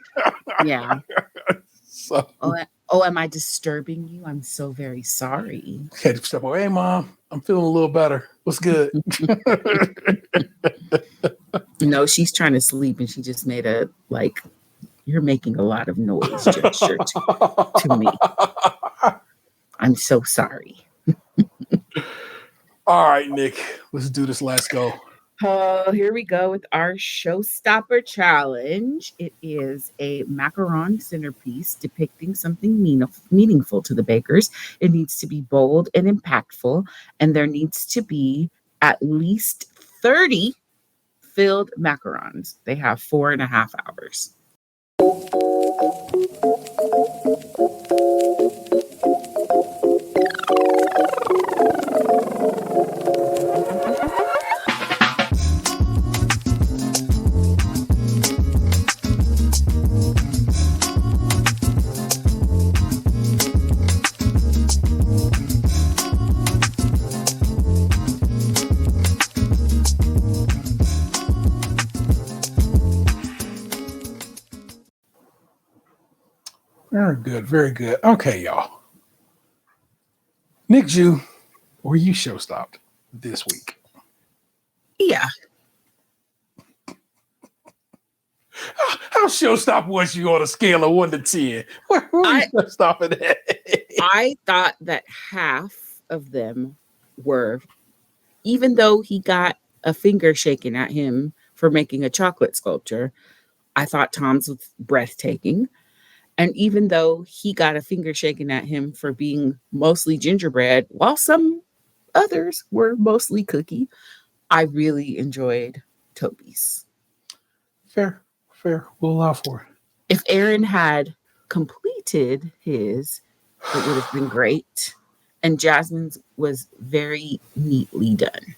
So. Oh, am I disturbing you? I'm so very sorry. Had to step away. Hey, Mom, I'm feeling a little better. What's good? No, she's trying to sleep and she just made a You're making a lot of noise gesture to me. I'm so sorry. All right, Nick, let's do this. Let's go. Oh, here we go with our Showstopper challenge. It is a macaron centerpiece depicting something meaningful to the bakers. It needs to be bold and impactful, and there needs to be at least 30 filled macarons. They have 4.5 hours. Very good. Very good. Okay, y'all. Nick Jew, were you show stopped this week? Yeah. How show stop was you on a scale of 1 to 10? Where were you show stopping at? I thought that half of them were, even though he got a finger shaken at him for making a chocolate sculpture, I thought Tom's was breathtaking. And even though he got a finger shaken at him for being mostly gingerbread, while some others were mostly cookie, I really enjoyed Toby's. Fair. We'll allow for it. If Aaron had completed his, it would have been great. And Jasmine's was very neatly done.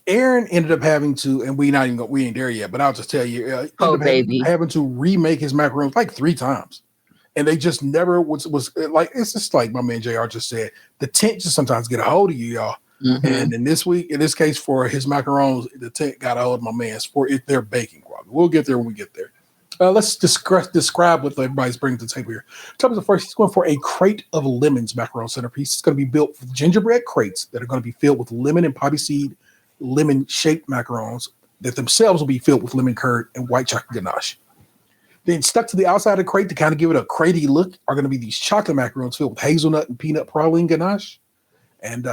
Aaron ended up having to, and we ain't there yet, but I'll just tell you, having to remake his macarons like 3 times. And they just never was like, it's just like my man JR just said, the tent just sometimes get a hold of you, y'all. Mm-hmm. And in this case, for his macarons, the tent got a hold of my man's for their baking quality. We'll get there when we get there. Let's describe what everybody's bringing to the table here. Thomas, first, he's going for a crate of lemons macaron centerpiece. It's going to be built with gingerbread crates that are going to be filled with lemon and poppy seed, lemon-shaped macarons that themselves will be filled with lemon curd and white chocolate ganache. Then stuck to the outside of the crate to kind of give it a cratey look are going to be these chocolate macarons filled with hazelnut and peanut praline ganache. And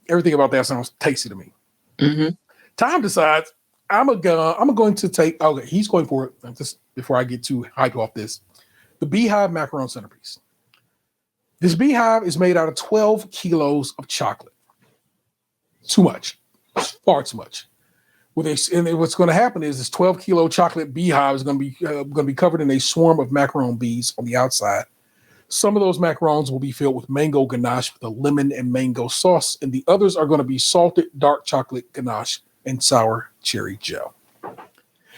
everything about that sounds tasty to me. Mm-hmm. Tom decides, I'm going to take, okay, he's going for it. Just before I get too hyped off this, the Beehive macaron centerpiece. This Beehive is made out of 12 kilos of chocolate. Too much. Far too much. And what's going to happen is this 12-kilo chocolate beehive is going to be covered in a swarm of macaron bees on the outside. Some of those macarons will be filled with mango ganache with a lemon and mango sauce, and the others are going to be salted dark chocolate ganache and sour cherry gel.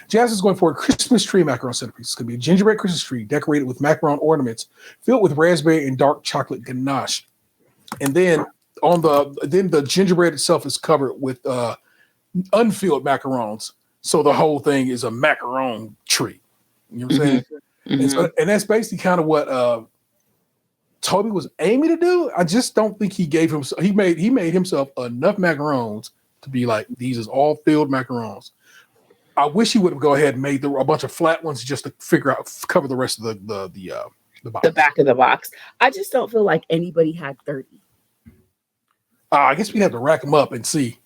Jazz is going for a Christmas tree macaron centerpiece. It's going to be a gingerbread Christmas tree decorated with macaron ornaments filled with raspberry and dark chocolate ganache. And then the gingerbread itself is covered with unfilled macarons, so the whole thing is a macaron tree. You know what I'm saying? Mm-hmm. And that's basically kind of what Toby was aiming to do. I just don't think he made himself enough macarons to be like, these is all filled macarons. I wish he would have go ahead and made a bunch of flat ones just to cover the rest of the box. The back of the box. I just don't feel like anybody had 30. I guess we'd have to rack them up and see.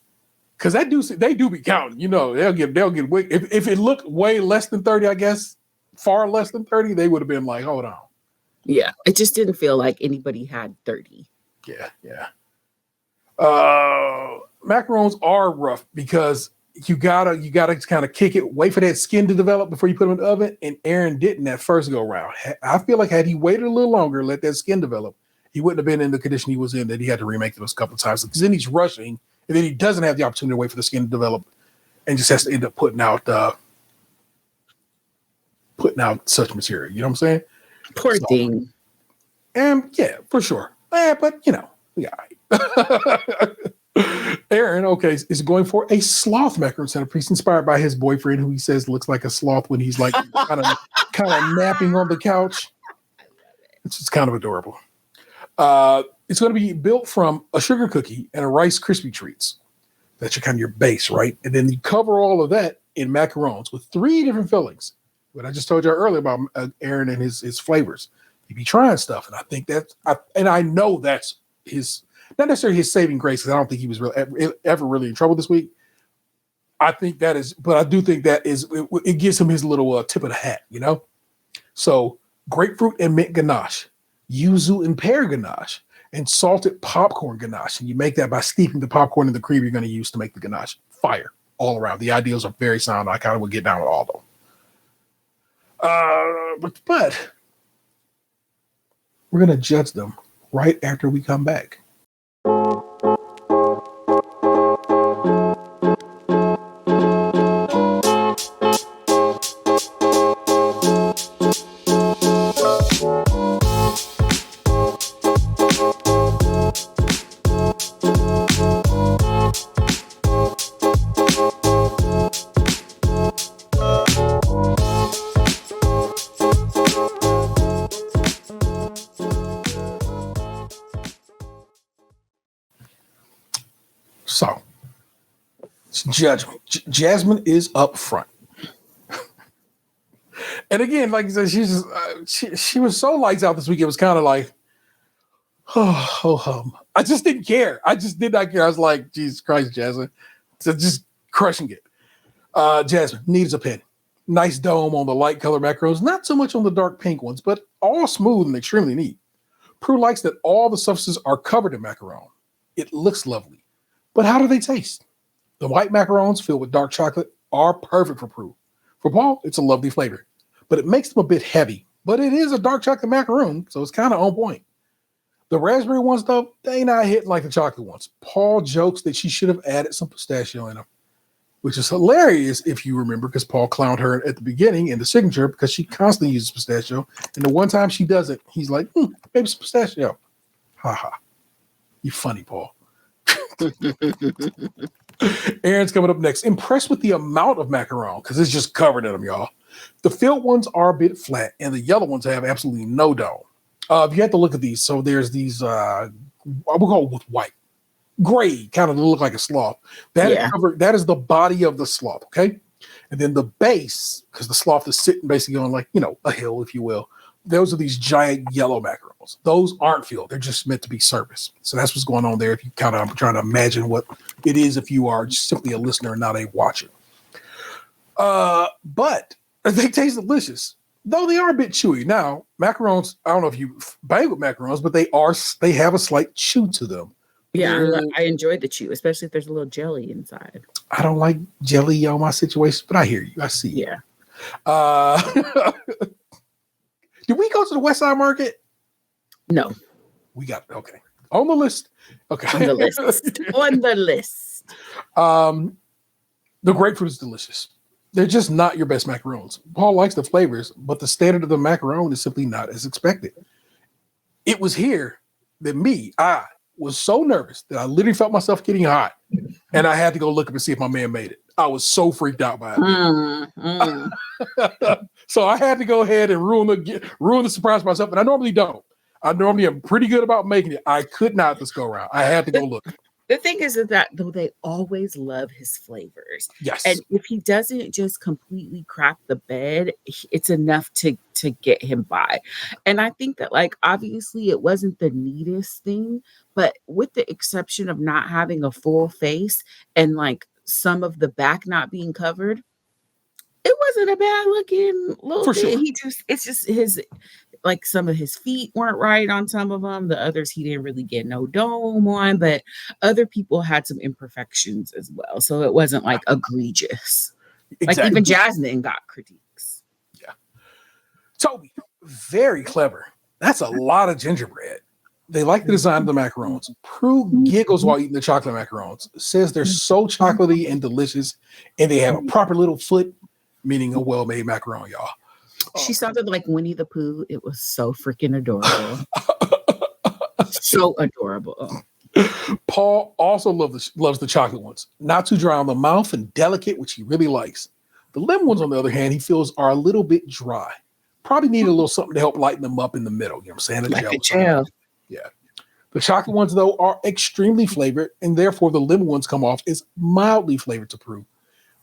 Because they do be counting, you know, they'll get if it looked way less than 30, I guess, far less than 30, they would have been like, hold on. Yeah, it just didn't feel like anybody had 30. Yeah. Macarons are rough because you gotta kind of kick it, wait for that skin to develop before you put them in the oven. And Aaron didn't that first go around. I feel like had he waited a little longer, let that skin develop, he wouldn't have been in the condition he was in that he had to remake those a couple of times. Because then he's rushing. And then he doesn't have the opportunity to wait for the skin to develop and just has to end up putting out such material. You know what I'm saying? Poor thing. And yeah, for sure. But, you know, yeah. Aaron, okay, is going for a sloth macaron centerpiece inspired by his boyfriend, who he says looks like a sloth when he's like kind of napping on the couch. It's just kind of adorable. It's going to be built from a sugar cookie and a Rice Krispie treats. That's your base, right? And then you cover all of that in macarons with 3 different fillings: What I just told you earlier about Aaron and his flavors. He be trying stuff, and I think I know that's his, not necessarily his saving grace, because I don't think he was ever really in trouble this week. I think that is, but I do think that is, it gives him his little tip of the hat, you know? So grapefruit and mint ganache, yuzu and pear ganache, and salted popcorn ganache. And you make that by steeping the popcorn in the cream you're going to use to make the ganache. Fire all around. The ideals are very sound. I kind of would get down with all of them. But we're going to judge them right after we come back. So, judgment. Jasmine is up front. And again, like I said, she's just, she was so lights out this week. It was kind of like, I just didn't care. I just did not care. I was like, Jesus Christ, Jasmine. So just crushing it. Jasmine needs a pen. Nice dome on the light color macarons. Not so much on the dark pink ones, but all smooth and extremely neat. Prue likes that all the surfaces are covered in macaron. It looks lovely. But how do they taste? The white macarons filled with dark chocolate are perfect for Prue. For Paul, it's a lovely flavor, but it makes them a bit heavy. But it is a dark chocolate macaron, so it's kind of on point. The raspberry ones, though, they not hitting like the chocolate ones. Paul jokes that she should have added some pistachio in them, which is hilarious if you remember, because Paul clowned her at the beginning in the signature because she constantly uses pistachio. And the one time she does it, he's like, maybe some pistachio. Ha ha. You funny, Paul. Aaron's coming up next. Impressed with the amount of macaron because it's just covered in them, y'all. The filled ones are a bit flat, and the yellow ones have absolutely no dome. If you have to look at these, so there's these, I will call it with white, gray, kind of look like a sloth. Is covered. That is the body of the sloth, okay? And then the base, because the sloth is sitting basically on like, a hill, if you will. Those are these giant yellow macarons. Those aren't filled. They're just meant to be service. So that's what's going on there. If you kind of trying to imagine what it is if you are just simply a listener and not a watcher. But they taste delicious, though they are a bit chewy. Now, macarons, I don't know if you bang with macarons, but they have a slight chew to them. Yeah, I enjoy the chew, especially if there's a little jelly inside. I don't like jelly on my situation, but I hear you. I see you. Yeah. Did we go to the West Side Market? No. We got okay. On the list. Okay. On the list. On the list. The grapefruit is delicious. They're just not your best macarons. Paul likes the flavors, but the standard of the macaron is simply not as expected. It was here that I was so nervous that I literally felt myself getting hot, and I had to go look up and see if my man made it. I was so freaked out by it. So I had to go ahead and ruin the surprise myself, and I normally don't. I normally am pretty good about making it. I could not this go around. I had to go look. The thing is that though they always love his flavors. Yes. And if he doesn't just completely crap the bed, it's enough to get him by. And I think that obviously it wasn't the neatest thing, but with the exception of not having a full face and some of the back not being covered, it wasn't a bad looking little For thing. sure. It's just his some of his feet weren't right on some of them. The others he didn't really get no dome on, but other people had some imperfections as well. So it wasn't egregious. Exactly. Even Jasmine got critiques. Yeah. Toby, very clever. That's a lot of gingerbread. They like the design of the macarons. Prue giggles while eating the chocolate macarons. Says they're so chocolatey and delicious, and they have a proper little foot, meaning a well-made macaron, y'all. She sounded like Winnie the Pooh. It was so freaking adorable. So adorable. Paul also loves the chocolate ones. Not too dry on the mouth and delicate, which he really likes. The lemon ones, on the other hand, he feels are a little bit dry. Probably need a little something to help lighten them up in the middle. You know what I'm saying? A gel. Yeah. The chocolate ones, though, are extremely flavored, and therefore the lemon ones come off as mildly flavored to Prue.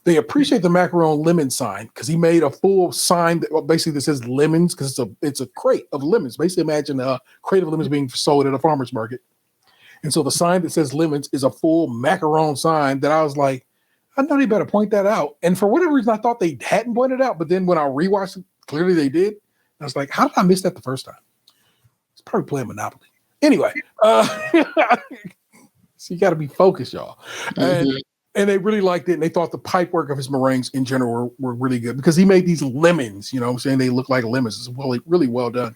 They appreciate the Macaron lemon sign because he made a full sign that basically that says lemons because it's a crate of lemons. Basically, imagine a crate of lemons being sold at a farmer's market. And so the sign that says lemons is a full Macaron sign that I was like, I know they better point that out. And for whatever reason, I thought they hadn't pointed it out. But then when I rewatched it, clearly they did. I was like, how did I miss that the first time? It's probably playing Monopoly. Anyway, so you got to be focused, y'all. And they really liked it. And they thought the pipe work of his meringues in general were really good because he made these lemons, you know what I'm saying? They look like lemons. It's really well done.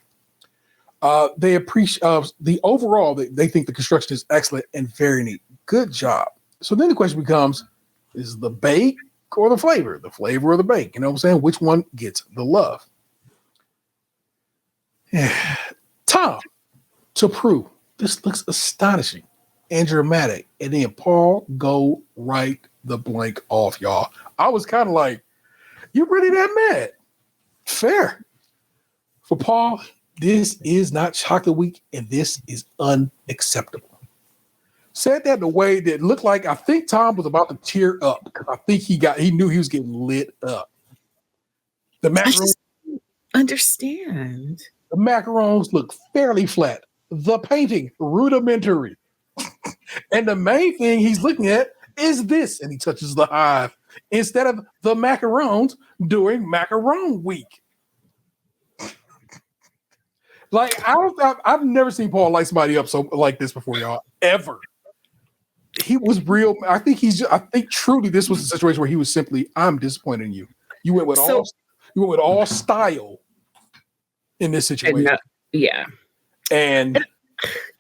They appreciate the overall, they think the construction is excellent and very neat. Good job. So then the question becomes, is the bake or the flavor? The flavor or the bake? You know what I'm saying? Which one gets the love? Tom, to prove this looks astonishing and dramatic. And then Paul go right the blank off, y'all. I was kind of like, you really that mad? Fair. For Paul, this is not chocolate week, and this is unacceptable. Said that in a way that looked like I think Tom was about to tear up because I think he knew he was getting lit up. The macarons, I just understand. the macarons look fairly flat. The painting rudimentary. And the main thing he's looking at is this, and he touches the hive instead of the macarons during Macaron week. Like I've never seen Paul light somebody up so like this before, y'all. Ever. He was real. I think truly this was a situation where he was simply, I'm disappointed in you. You went with all style in this situation. And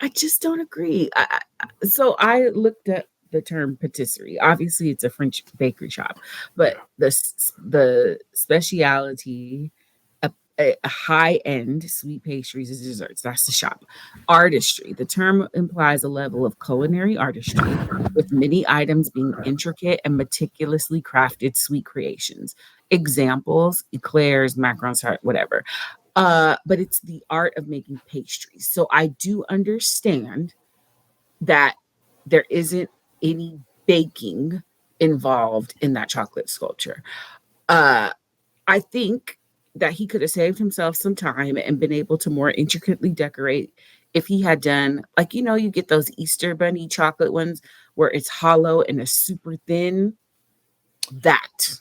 I just don't agree. So I looked at the term patisserie. Obviously, it's a French bakery shop, but the speciality, a high-end sweet pastries and desserts. That's the shop. Artistry. The term implies a level of culinary artistry with many items being intricate and meticulously crafted sweet creations. Examples, eclairs, macarons, whatever. But it's the art of making pastries. So I do understand that there isn't any baking involved in that chocolate sculpture. I think that he could have saved himself some time and been able to more intricately decorate if he had done, like, you know, you get those Easter bunny chocolate ones where it's hollow and it's super thin. That.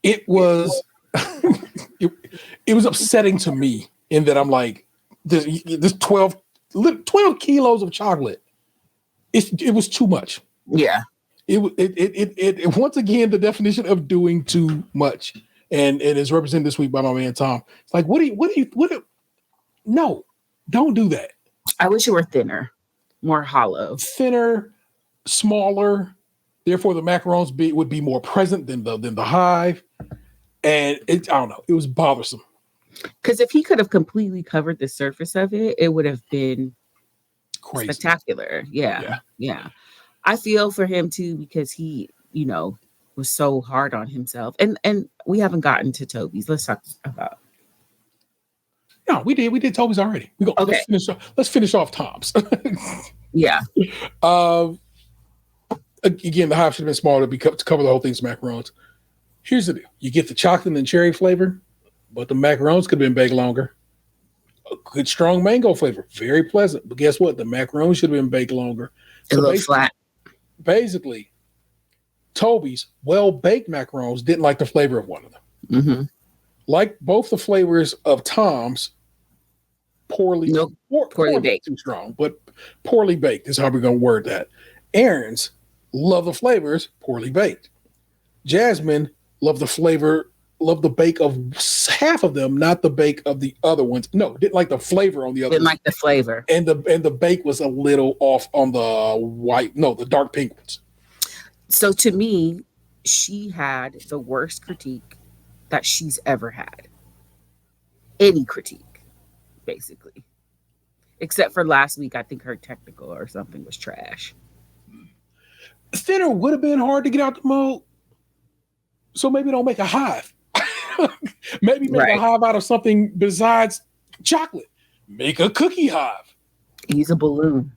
It was it was upsetting to me in that I'm like, this 12 kilos of chocolate. It was too much. Yeah. It once again the definition of doing too much, and it is represented this week by my man Tom. It's like, no, don't do that. I wish it were thinner, more hollow, thinner, smaller. Therefore, the macarons would be more present than the hive, and I don't know. It was bothersome. Because if he could have completely covered the surface of it, it would have been crazy, spectacular. Yeah. I feel for him too because he, you know, was so hard on himself. And we haven't gotten to Toby's. Let's talk about. No, we did Toby's already. We go. Okay. Let's finish off Tom's. Yeah. Again, the hive should have been smaller to cover the whole thing's macarons. Here's the deal: you get the chocolate and cherry flavor, but the macarons could have been baked longer. A good strong mango flavor, very pleasant. But guess what? The macarons should have been baked longer. So a little flat. Basically, Toby's well-baked macarons didn't like the flavor of one of them. Mm-hmm. Like both the flavors of Tom's, poorly baked. Too strong, but poorly baked is how we're going to word that. Aaron's love the flavors, poorly baked. Jasmine loved the bake of half of them, not the bake of the other ones. No, didn't like the flavor on the other. Didn't like the flavor, and the bake was a little off on the dark pink ones. So to me, she had the worst critique that she's ever had. Any critique, basically, except for last week. I think her technical or something was trash. Thinner would have been hard to get out the mold, so maybe don't make a hive. Maybe make a hive out of something besides chocolate. Make a cookie hive. Use a balloon.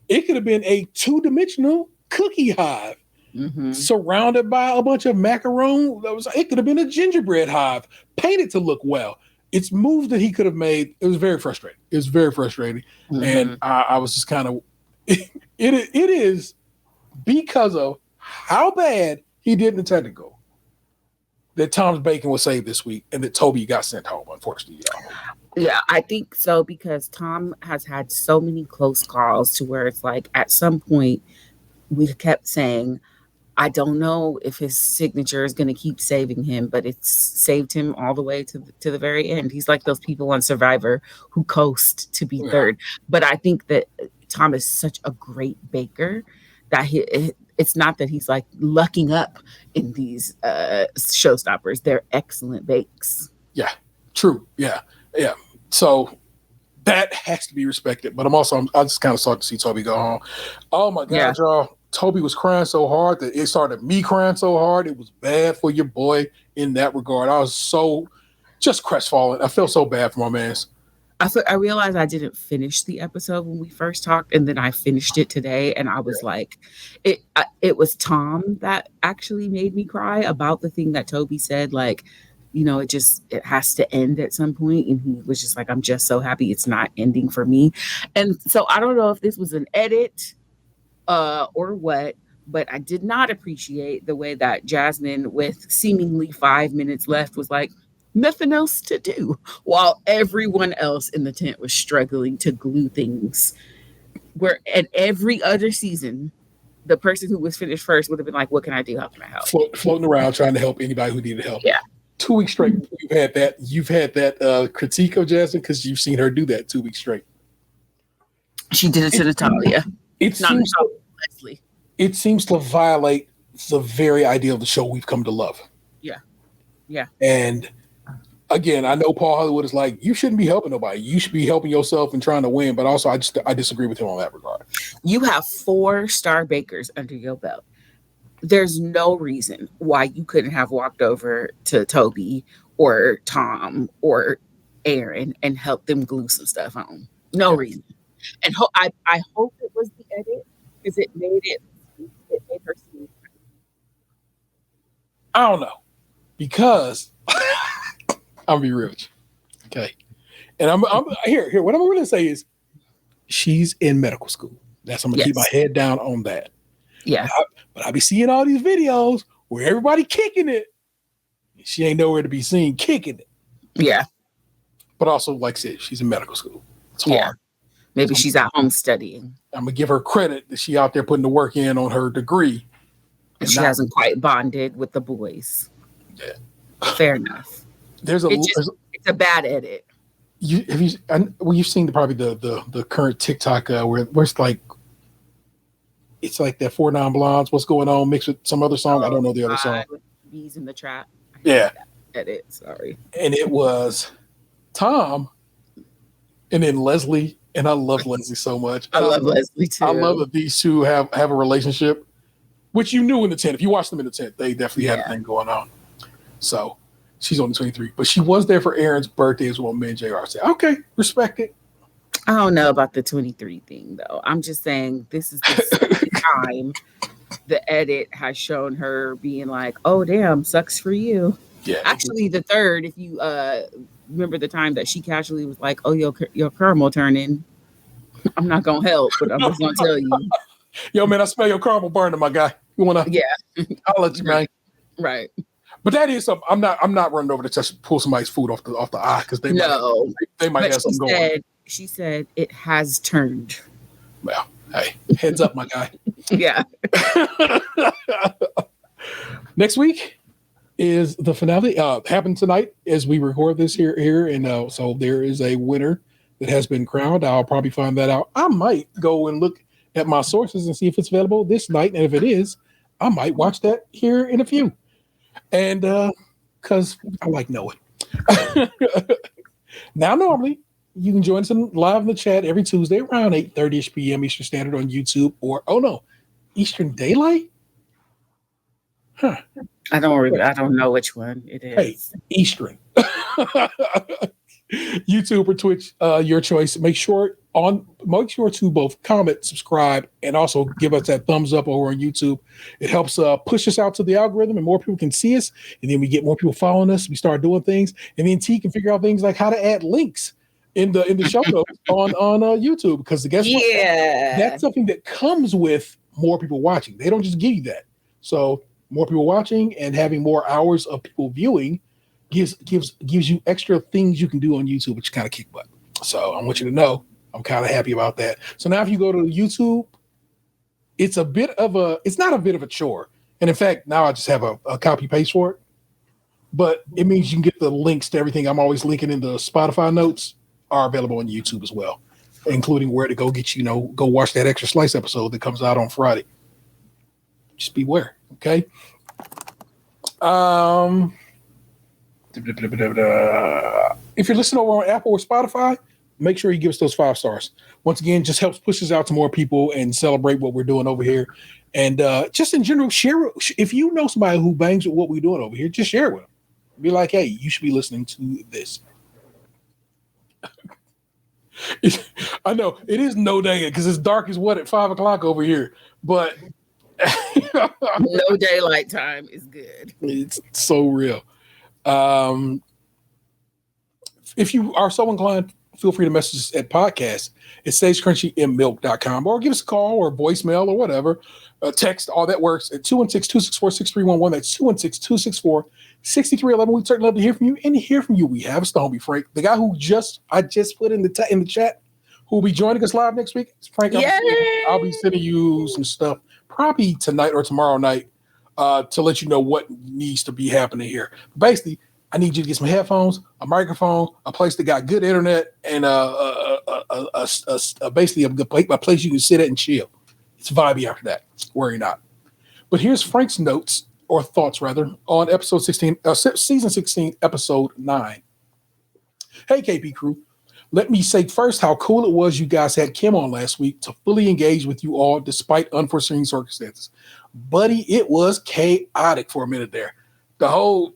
It could have been a 2-dimensional cookie hive. surrounded by a bunch of macaron. It could have been a gingerbread hive, painted to look well. It's moves that he could have made. It was very frustrating. And I was just kind of. It is because of how bad he did in the technical that Tom's bacon was saved this week, and that Toby got sent home. Unfortunately, y'all. Yeah, I think so, because Tom has had so many close calls to where it's like at some point we kept saying, I don't know if his signature is going to keep saving him, but it's saved him all the way to the very end. He's like those people on Survivor who coast to be third. But I think that Tom is such a great baker that it's not that he's like lucking up in these showstoppers. They're excellent bakes. Yeah, true. Yeah. So that has to be respected. But I just kind of started to see Toby go home. Oh my God, y'all. Toby was crying so hard that it started me crying so hard. It was bad for your boy in that regard. I was so just crestfallen. I felt so bad for my man. I realized I didn't finish the episode when we first talked, and then I finished it today, and I was like, it was Tom that actually made me cry about the thing that Toby said, like, it has to end at some point. And he was just like, I'm just so happy it's not ending for me. And so I don't know if this was an edit or what, but I did not appreciate the way that Jasmine, with seemingly 5 minutes left, was like, nothing else to do, while everyone else in the tent was struggling to glue things. Where at every other season, the person who was finished first would have been like, what can I do? How can I help? Floating around trying to help anybody who needed help. Yeah. 2 weeks straight, you've had that critique of Jasmine, because you've seen her do that 2 weeks straight. She did it to Natalia. It seems to violate the very idea of the show we've come to love. Yeah. And again, I know Paul Hollywood is like, you shouldn't be helping nobody. You should be helping yourself and trying to win. But also, I disagree with him on that regard. You have 4-star bakers under your belt. There's no reason why you couldn't have walked over to Toby or Tom or Aaron and helped them glue some stuff on. No reason. And I hope it was the edit, because it made her seem. I don't know, because I'm gonna be real with you. Okay. And I'm here. What I'm going to say is, she's in medical school. I'm gonna keep my head down on that. Yeah. But I be seeing all these videos where everybody kicking it. She ain't nowhere to be seen kicking it. Yeah. But also, like I said, she's in medical school. It's hard. Yeah. Maybe she's at home studying. I'm gonna give her credit that she out there putting the work in on her degree. And she hasn't quite bonded with the boys. Yeah. Fair enough. It's a bad edit. You've seen probably the current TikTok where it's like that 4 Non-Blondes, What's Going On, mixed with some other song. I don't know the other song. Bees in the Trap. Yeah. Edit, sorry. And it was Tom and then Leslie, and I love Leslie so much. I love Leslie too. I love that these two have a relationship, which you knew in the tent. If you watched them in the tent, they definitely had a thing going on. So she's only 23, but she was there for Aaron's birthday as well. Me and JR said, okay, respect it. I don't know about the 23 thing though. I'm just saying this is the second time the edit has shown her being like, oh damn, sucks for you. Yeah. Actually, the third, if you remember the time that she casually was like, oh, your caramel turning. I'm not gonna help, but I'm just gonna tell you. Yo, man, I smell your caramel burning, my guy. You wanna? Yeah. I'll let you, man. Right. But that is something. I'm not running over to pull somebody's food off the eye, because they might have something going. She said it has turned. Well, hey, heads up, my guy. Yeah. Next week is the finale. Happened tonight as we record this here, and so there is a winner that has been crowned. I'll probably find that out. I might go and look at my sources and see if it's available this night, and if it is, I might watch that here in a few. And because I like knowing. Now, normally you can join us live in the chat every Tuesday around 8:30 p.m. Eastern Standard on YouTube, or Eastern Daylight. Huh. I don't know which one it is. Hey, Eastern. YouTube or Twitch, your choice. Make sure make sure to both comment, subscribe, and also give us that thumbs up over on YouTube. It helps push us out to the algorithm, and more people can see us, and then we get more people following us. We start doing things, and then T can figure out things like how to add links in the show notes on YouTube, because guess what? That's something that comes with more people watching. They don't just give you that. So more people watching and having more hours of people viewing gives you extra things you can do on YouTube, which kind of kick butt. So I want you to know I'm kind of happy about that. So now if you go to YouTube, it's not a bit of a chore. And in fact, now I just have a copy paste for it. But it means you can get the links to everything I'm always linking in the Spotify notes are available on YouTube as well, including where to go get, go watch that Extra Slice episode that comes out on Friday. Just beware, okay? If you're listening over on Apple or Spotify, make sure you give us those 5 stars. Once again, just helps push us out to more people and celebrate what we're doing over here. And just in general, share. If you know somebody who bangs with what we're doing over here, just share it with them. Be like, hey, you should be listening to this. I know it is no day because it's dark as what at 5 o'clock over here, but no daylight time is good. It's so real. If you are so inclined, feel free to message us at podcast at stagecrunchyandmilk.com, or give us a call or voicemail or whatever. Text, all that works at 216-264-6311. That's 216-264-6311. We'd certainly love to hear from you and hear from you. We have a Stoneby Frank, the guy who I just put in the chat, who will be joining us live next week. It's Frank. I'll be sending you some stuff probably tonight or tomorrow night to let you know what needs to be happening here. Basically, I need you to get some headphones, a microphone, a place that got good internet, and basically a place you can sit at and chill. It's vibey after that. Worry not. But here's Frank's notes, or thoughts rather, on episode 16, season 16, episode 9. Hey, KP crew. Let me say first how cool it was you guys had Kim on last week to fully engage with you all despite unforeseen circumstances. Buddy, it was chaotic for a minute there. The whole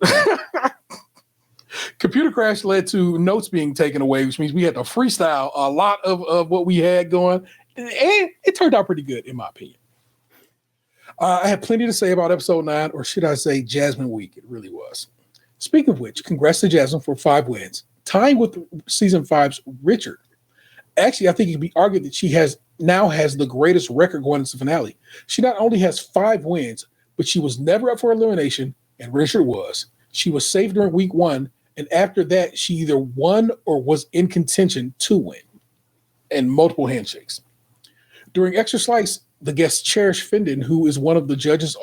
computer crash led to notes being taken away, which means we had to freestyle a lot of what we had going. And it turned out pretty good, in my opinion. I have plenty to say about episode 9, or should I say Jasmine Week. It really was. Speaking of which, congrats to Jasmine for 5 wins, tying with season 5's Richard. Actually, I think it can be argued that she now has the greatest record going into the finale. She not only has 5 wins, but she was never up for elimination, and Richard was. She was safe during week 1, and after that, she either won or was in contention to win, and multiple handshakes. During Extra Slice, the guest Cherish Fendon, who is one of the judges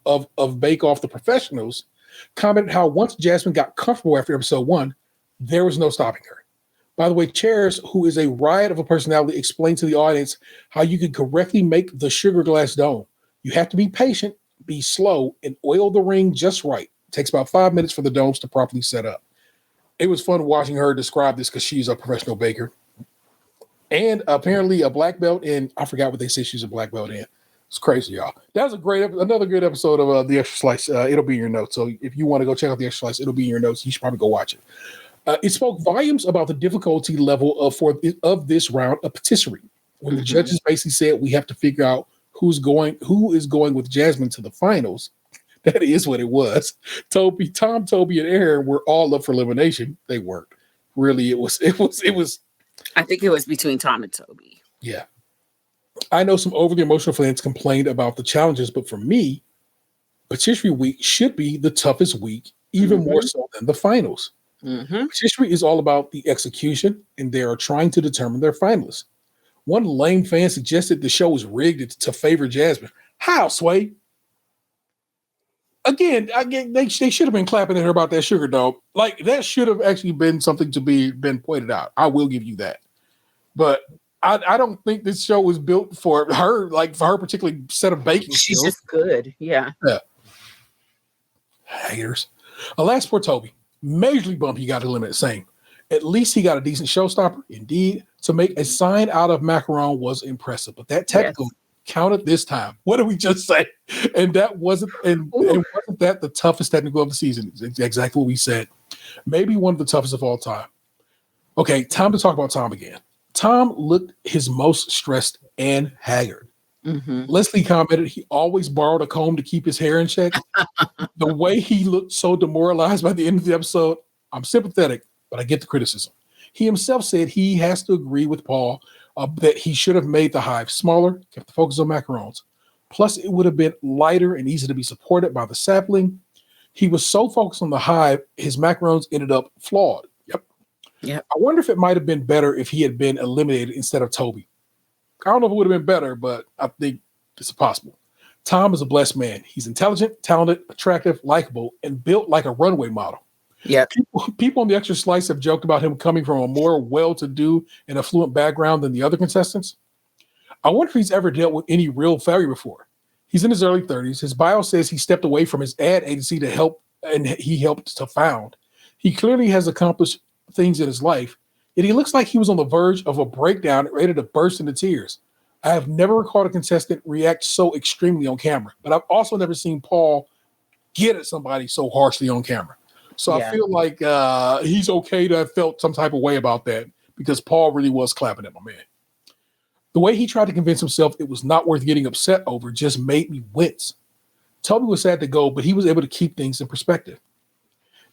of Bake Off the Professionals, commented how once Jasmine got comfortable after episode 1, there was no stopping her. By the way, Cherish, who is a riot of a personality, explained to the audience how you could correctly make the sugar glass dome. You have to be patient, be slow, and oil the ring just right. It takes about 5 minutes for the domes to properly set up. It was fun watching her describe this because she's a professional baker. And apparently a black belt in, I forgot what they said she's a black belt in. It's crazy, y'all. That was another good episode of The Extra Slice. It'll be in your notes. So if you want to go check out The Extra Slice, it'll be in your notes. You should probably go watch it. It spoke volumes about the difficulty level of this round of patisserie. When the judges basically said we have to figure out who is going with Jasmine to the finals. That is what it was. Tom, Toby, and Aaron were all up for elimination. They weren't. Really, it was. I think it was between Tom and Toby. Yeah. I know some overly emotional fans complained about the challenges, but for me, Patisserie Week should be the toughest week, even more so than the finals. Patisserie is all about the execution, and they are trying to determine their finalists. One lame fan suggested the show was rigged to favor Jasmine. How, Sway? Again, they should have been clapping at her about that sugar dome. Like, that should have actually been something to been pointed out. I will give you that. But I don't think this show was built for her, like for her particular set of baking She's skills. just good. Yeah. Haters. Alas for Toby. Majorly bump he got eliminated. Same. At least he got a decent showstopper. Indeed, to make a sign out of Macaron was impressive. But that technical counted this time. What did we just say? And that wasn't that the toughest technical of the season? It's exactly what we said. Maybe one of the toughest of all time. Okay, time to talk about Tom again. Tom looked his most stressed and haggard. Leslie commented he always borrowed a comb to keep his hair in check. The way he looked so demoralized by the end of the episode, I'm sympathetic, but I get the criticism. He himself said he has to agree with Paul that he should have made the hive smaller, kept the focus on macarons. Plus, it would have been lighter and easy to be supported by the sapling. He was so focused on the hive, his macarons ended up flawed. Yep. I wonder if it might have been better if he had been eliminated instead of Toby. I don't know if it would have been better, but I think it's possible. Tom is a blessed man. He's intelligent, talented, attractive, likable, and built like a runway model. Yeah. People on the Extra Slice have joked about him coming from a more well-to-do and affluent background than the other contestants. I wonder if he's ever dealt with any real failure before. He's in his early 30s. His bio says he stepped away from his ad agency to help, and he helped to found. He clearly has accomplished things in his life, yet he looks like he was on the verge of a breakdown and ready to burst into tears. I have never recalled a contestant react so extremely on camera, but I've also never seen Paul get at somebody so harshly on camera. So I feel like he's okay to have felt some type of way about that because Paul really was clapping at my man. The way he tried to convince himself it was not worth getting upset over just made me wince. Toby was sad to go, but he was able to keep things in perspective.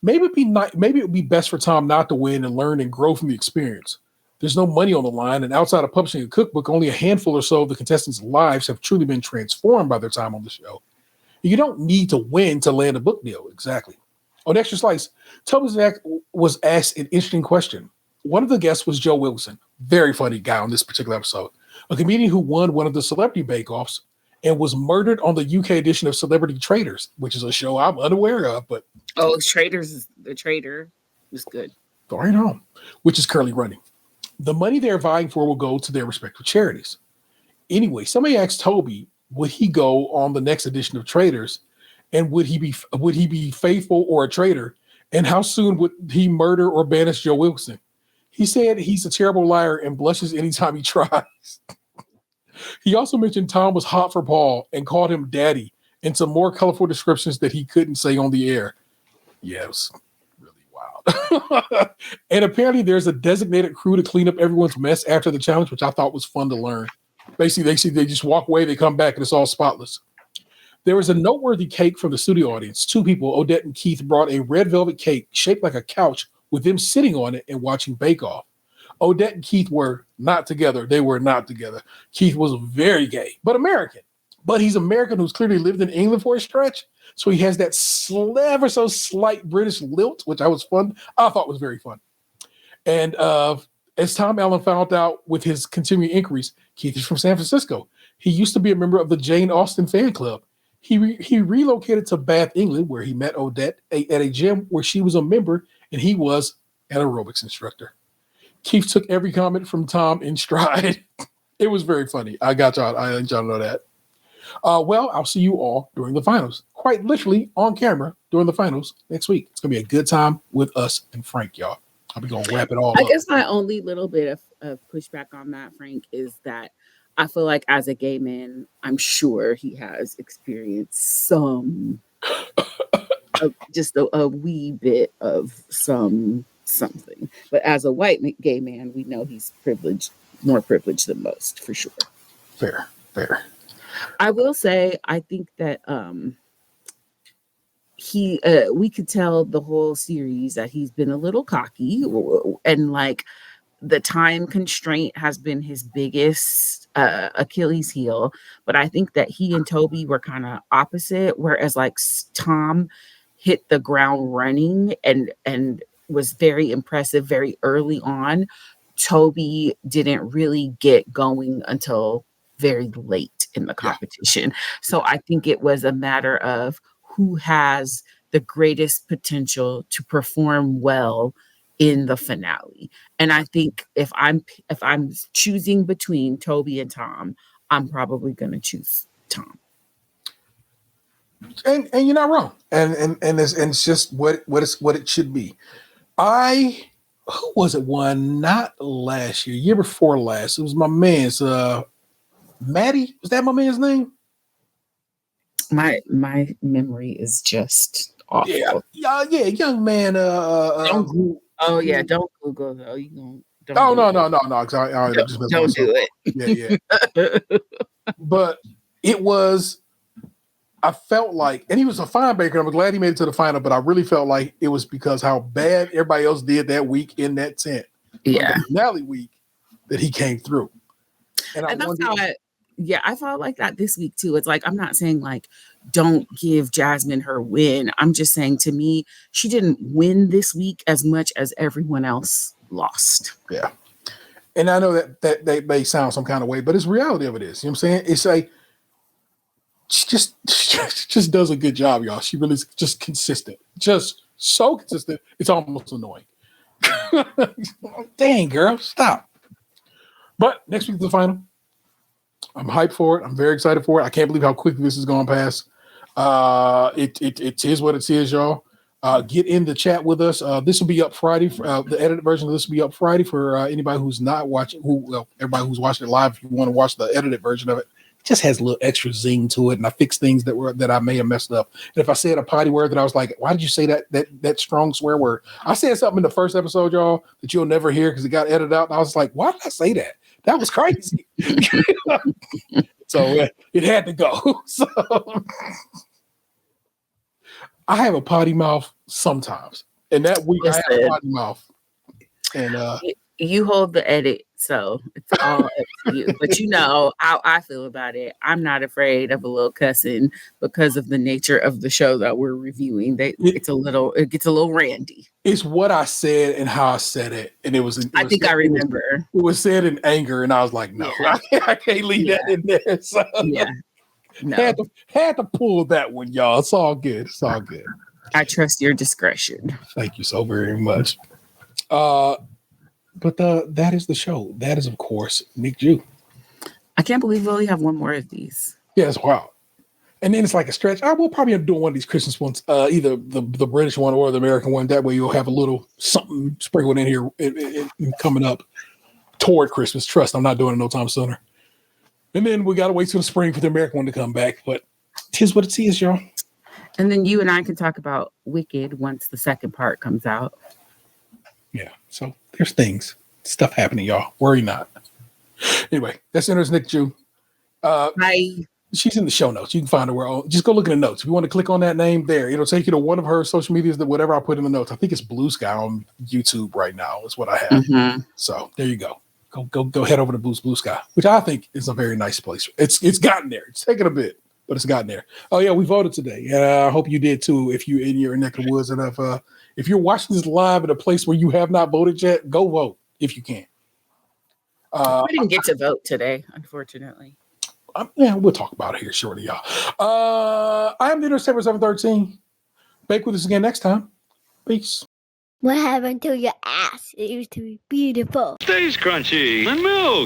Maybe it would be best for Tom not to win and learn and grow from the experience. There's no money on the line, and outside of publishing a cookbook, only a handful or so of the contestants' lives have truly been transformed by their time on the show. You don't need to win to land a book deal. Exactly. On Extra Slice, Toby was asked an interesting question. One of the guests was Joe Wilson, very funny guy on this particular episode, a comedian who won one of the Celebrity Bake-Offs and was murdered on the UK edition of Celebrity Traders, which is a show I'm unaware of. But The Trader is good. Right on, which is currently running. The money they're vying for will go to their respective charities. Anyway, somebody asked Toby, would he go on the next edition of Traders, and would he be faithful or a traitor, and how soon would he murder or banish Joe Wilson? He said he's a terrible liar and blushes anytime he tries. He also mentioned Tom was hot for Paul and called him daddy and some more colorful descriptions that he couldn't say on the air. Yeah, it was really wild. And apparently there's a designated crew to clean up everyone's mess after the challenge, which I thought was fun to learn. Basically, they just walk away, they come back, and it's all spotless. There was a noteworthy cake from the studio audience. Two people, Odette and Keith, brought a red velvet cake shaped like a couch with them sitting on it and watching Bake Off. Odette and Keith were not together. They were not together. Keith was very gay, but American. But he's American who's clearly lived in England for a stretch. So he has that ever so slight British lilt, which I thought was very fun. And as Tom Allen found out with his continuing inquiries, Keith is from San Francisco. He used to be a member of the Jane Austen fan club. He relocated to Bath, England, where he met Odette at a gym where she was a member and he was an aerobics instructor. Keith took every comment from Tom in stride. It was very funny. I let y'all know that. Well, I'll see you all during the finals. Quite literally on camera during the finals next week. It's going to be a good time with us and Frank, y'all. I'll be going to wrap it all up. I guess my only little bit of pushback on that, Frank, is that I feel like as a gay man, I'm sure he has experienced some, just a wee bit of something. But as a white gay man, we know he's more privileged than most, for sure. Fair. I will say, I think that we could tell the whole series that he's been a little cocky, and like the time constraint has been his biggest Achilles heel. But I think that he and Toby were kind of opposite, whereas like Tom hit the ground running and was very impressive very early on. Toby didn't really get going until very late in the competition. So I think it was a matter of who has the greatest potential to perform well in the finale. And I think if I'm choosing between Toby and Tom, I'm probably going to choose Tom. And you're not wrong. And it's just what it should be. Who was it won? Not last year before last. It was my man's Maddie. Was that my man's name? My memory is just awful. Yeah, young man. Don't Google though. You gonna Oh no. 'Cause I just messed Don't myself do up. Yeah. But it was. I felt like, and he was a fine baker. I'm glad he made it to the final, but I really felt like it was because how bad everybody else did that week in that tent. Yeah. The finale week that he came through. And that's how I felt like that this week too. It's like, I'm not saying like, don't give Jasmine her win. I'm just saying, to me, she didn't win this week as much as everyone else lost. Yeah. And I know that may sound some kind of way, but it's reality of it is. You know what I'm saying? It's like, she just does a good job, y'all. She really is just consistent. Just so consistent, it's almost annoying. Dang, girl, stop. But next week's the final. I'm hyped for it. I'm very excited for it. I can't believe how quickly this is going past. It is what it is, y'all. Get in the chat with us. This will be up Friday. The edited version of this will be up Friday for anybody who's not watching. Everybody who's watching it live. If you want to watch the edited version of it, it just has a little extra zing to it, and I fixed things that I may have messed up. And if I said a potty word that I was like, "Why did you say that strong swear word?" I said something in the first episode, y'all, that you'll never hear because it got edited out. And I was like, "Why did I say that? That was crazy." So it had to go. So I have a potty mouth sometimes, and that week I had a potty mouth. And you hold the edit, so it's all up to you. But you know how I feel about it. I'm not afraid of a little cussing because of the nature of the show that we're reviewing. It gets a little randy. It's what I said and how I said it, and it was. I think I remember. It was said in anger, and I was like, "No, I can't leave that in there." So, no. Had to pull that one, y'all. It's all good. It's all good. I trust your discretion. Thank you so very much. But that is the show. That is, of course, Nick Jew. I can't believe we only have one more of these. Yeah, it's wild. And then it's like a stretch. I will probably end up doing one of these Christmas ones, either the British one or the American one. That way you'll have a little something sprinkled in here and coming up toward Christmas. Trust, I'm not doing it no time sooner. And then we got to wait till the spring for the American one to come back. But 'tis what it is, y'all. And then you and I can talk about Wicked once the second part comes out. Yeah, so there's stuff happening, y'all. Worry not. Anyway, that's Enters Nick Jew. Bye. She's in the show notes. You can find her just go look in the notes. If you want to click on that name there, it'll take you to one of her social medias, that whatever I put in the notes. I think it's Blue Sky on YouTube right now is what I have. Mm-hmm. So there you go. Go head over to Blue Sky, which I think is a very nice place. It's gotten there. It's taken a bit, but it's gotten there. Oh yeah, we voted today. I hope you did too. If you're in your neck of the woods, and if you're watching this live at a place where you have not voted yet, go vote if you can. We didn't get to vote today, unfortunately. We'll talk about it here shortly, y'all. I am the Interceptor 713. Bake with us again next time. Peace. What happened to your ass? It used to be beautiful. Stays crunchy and milk.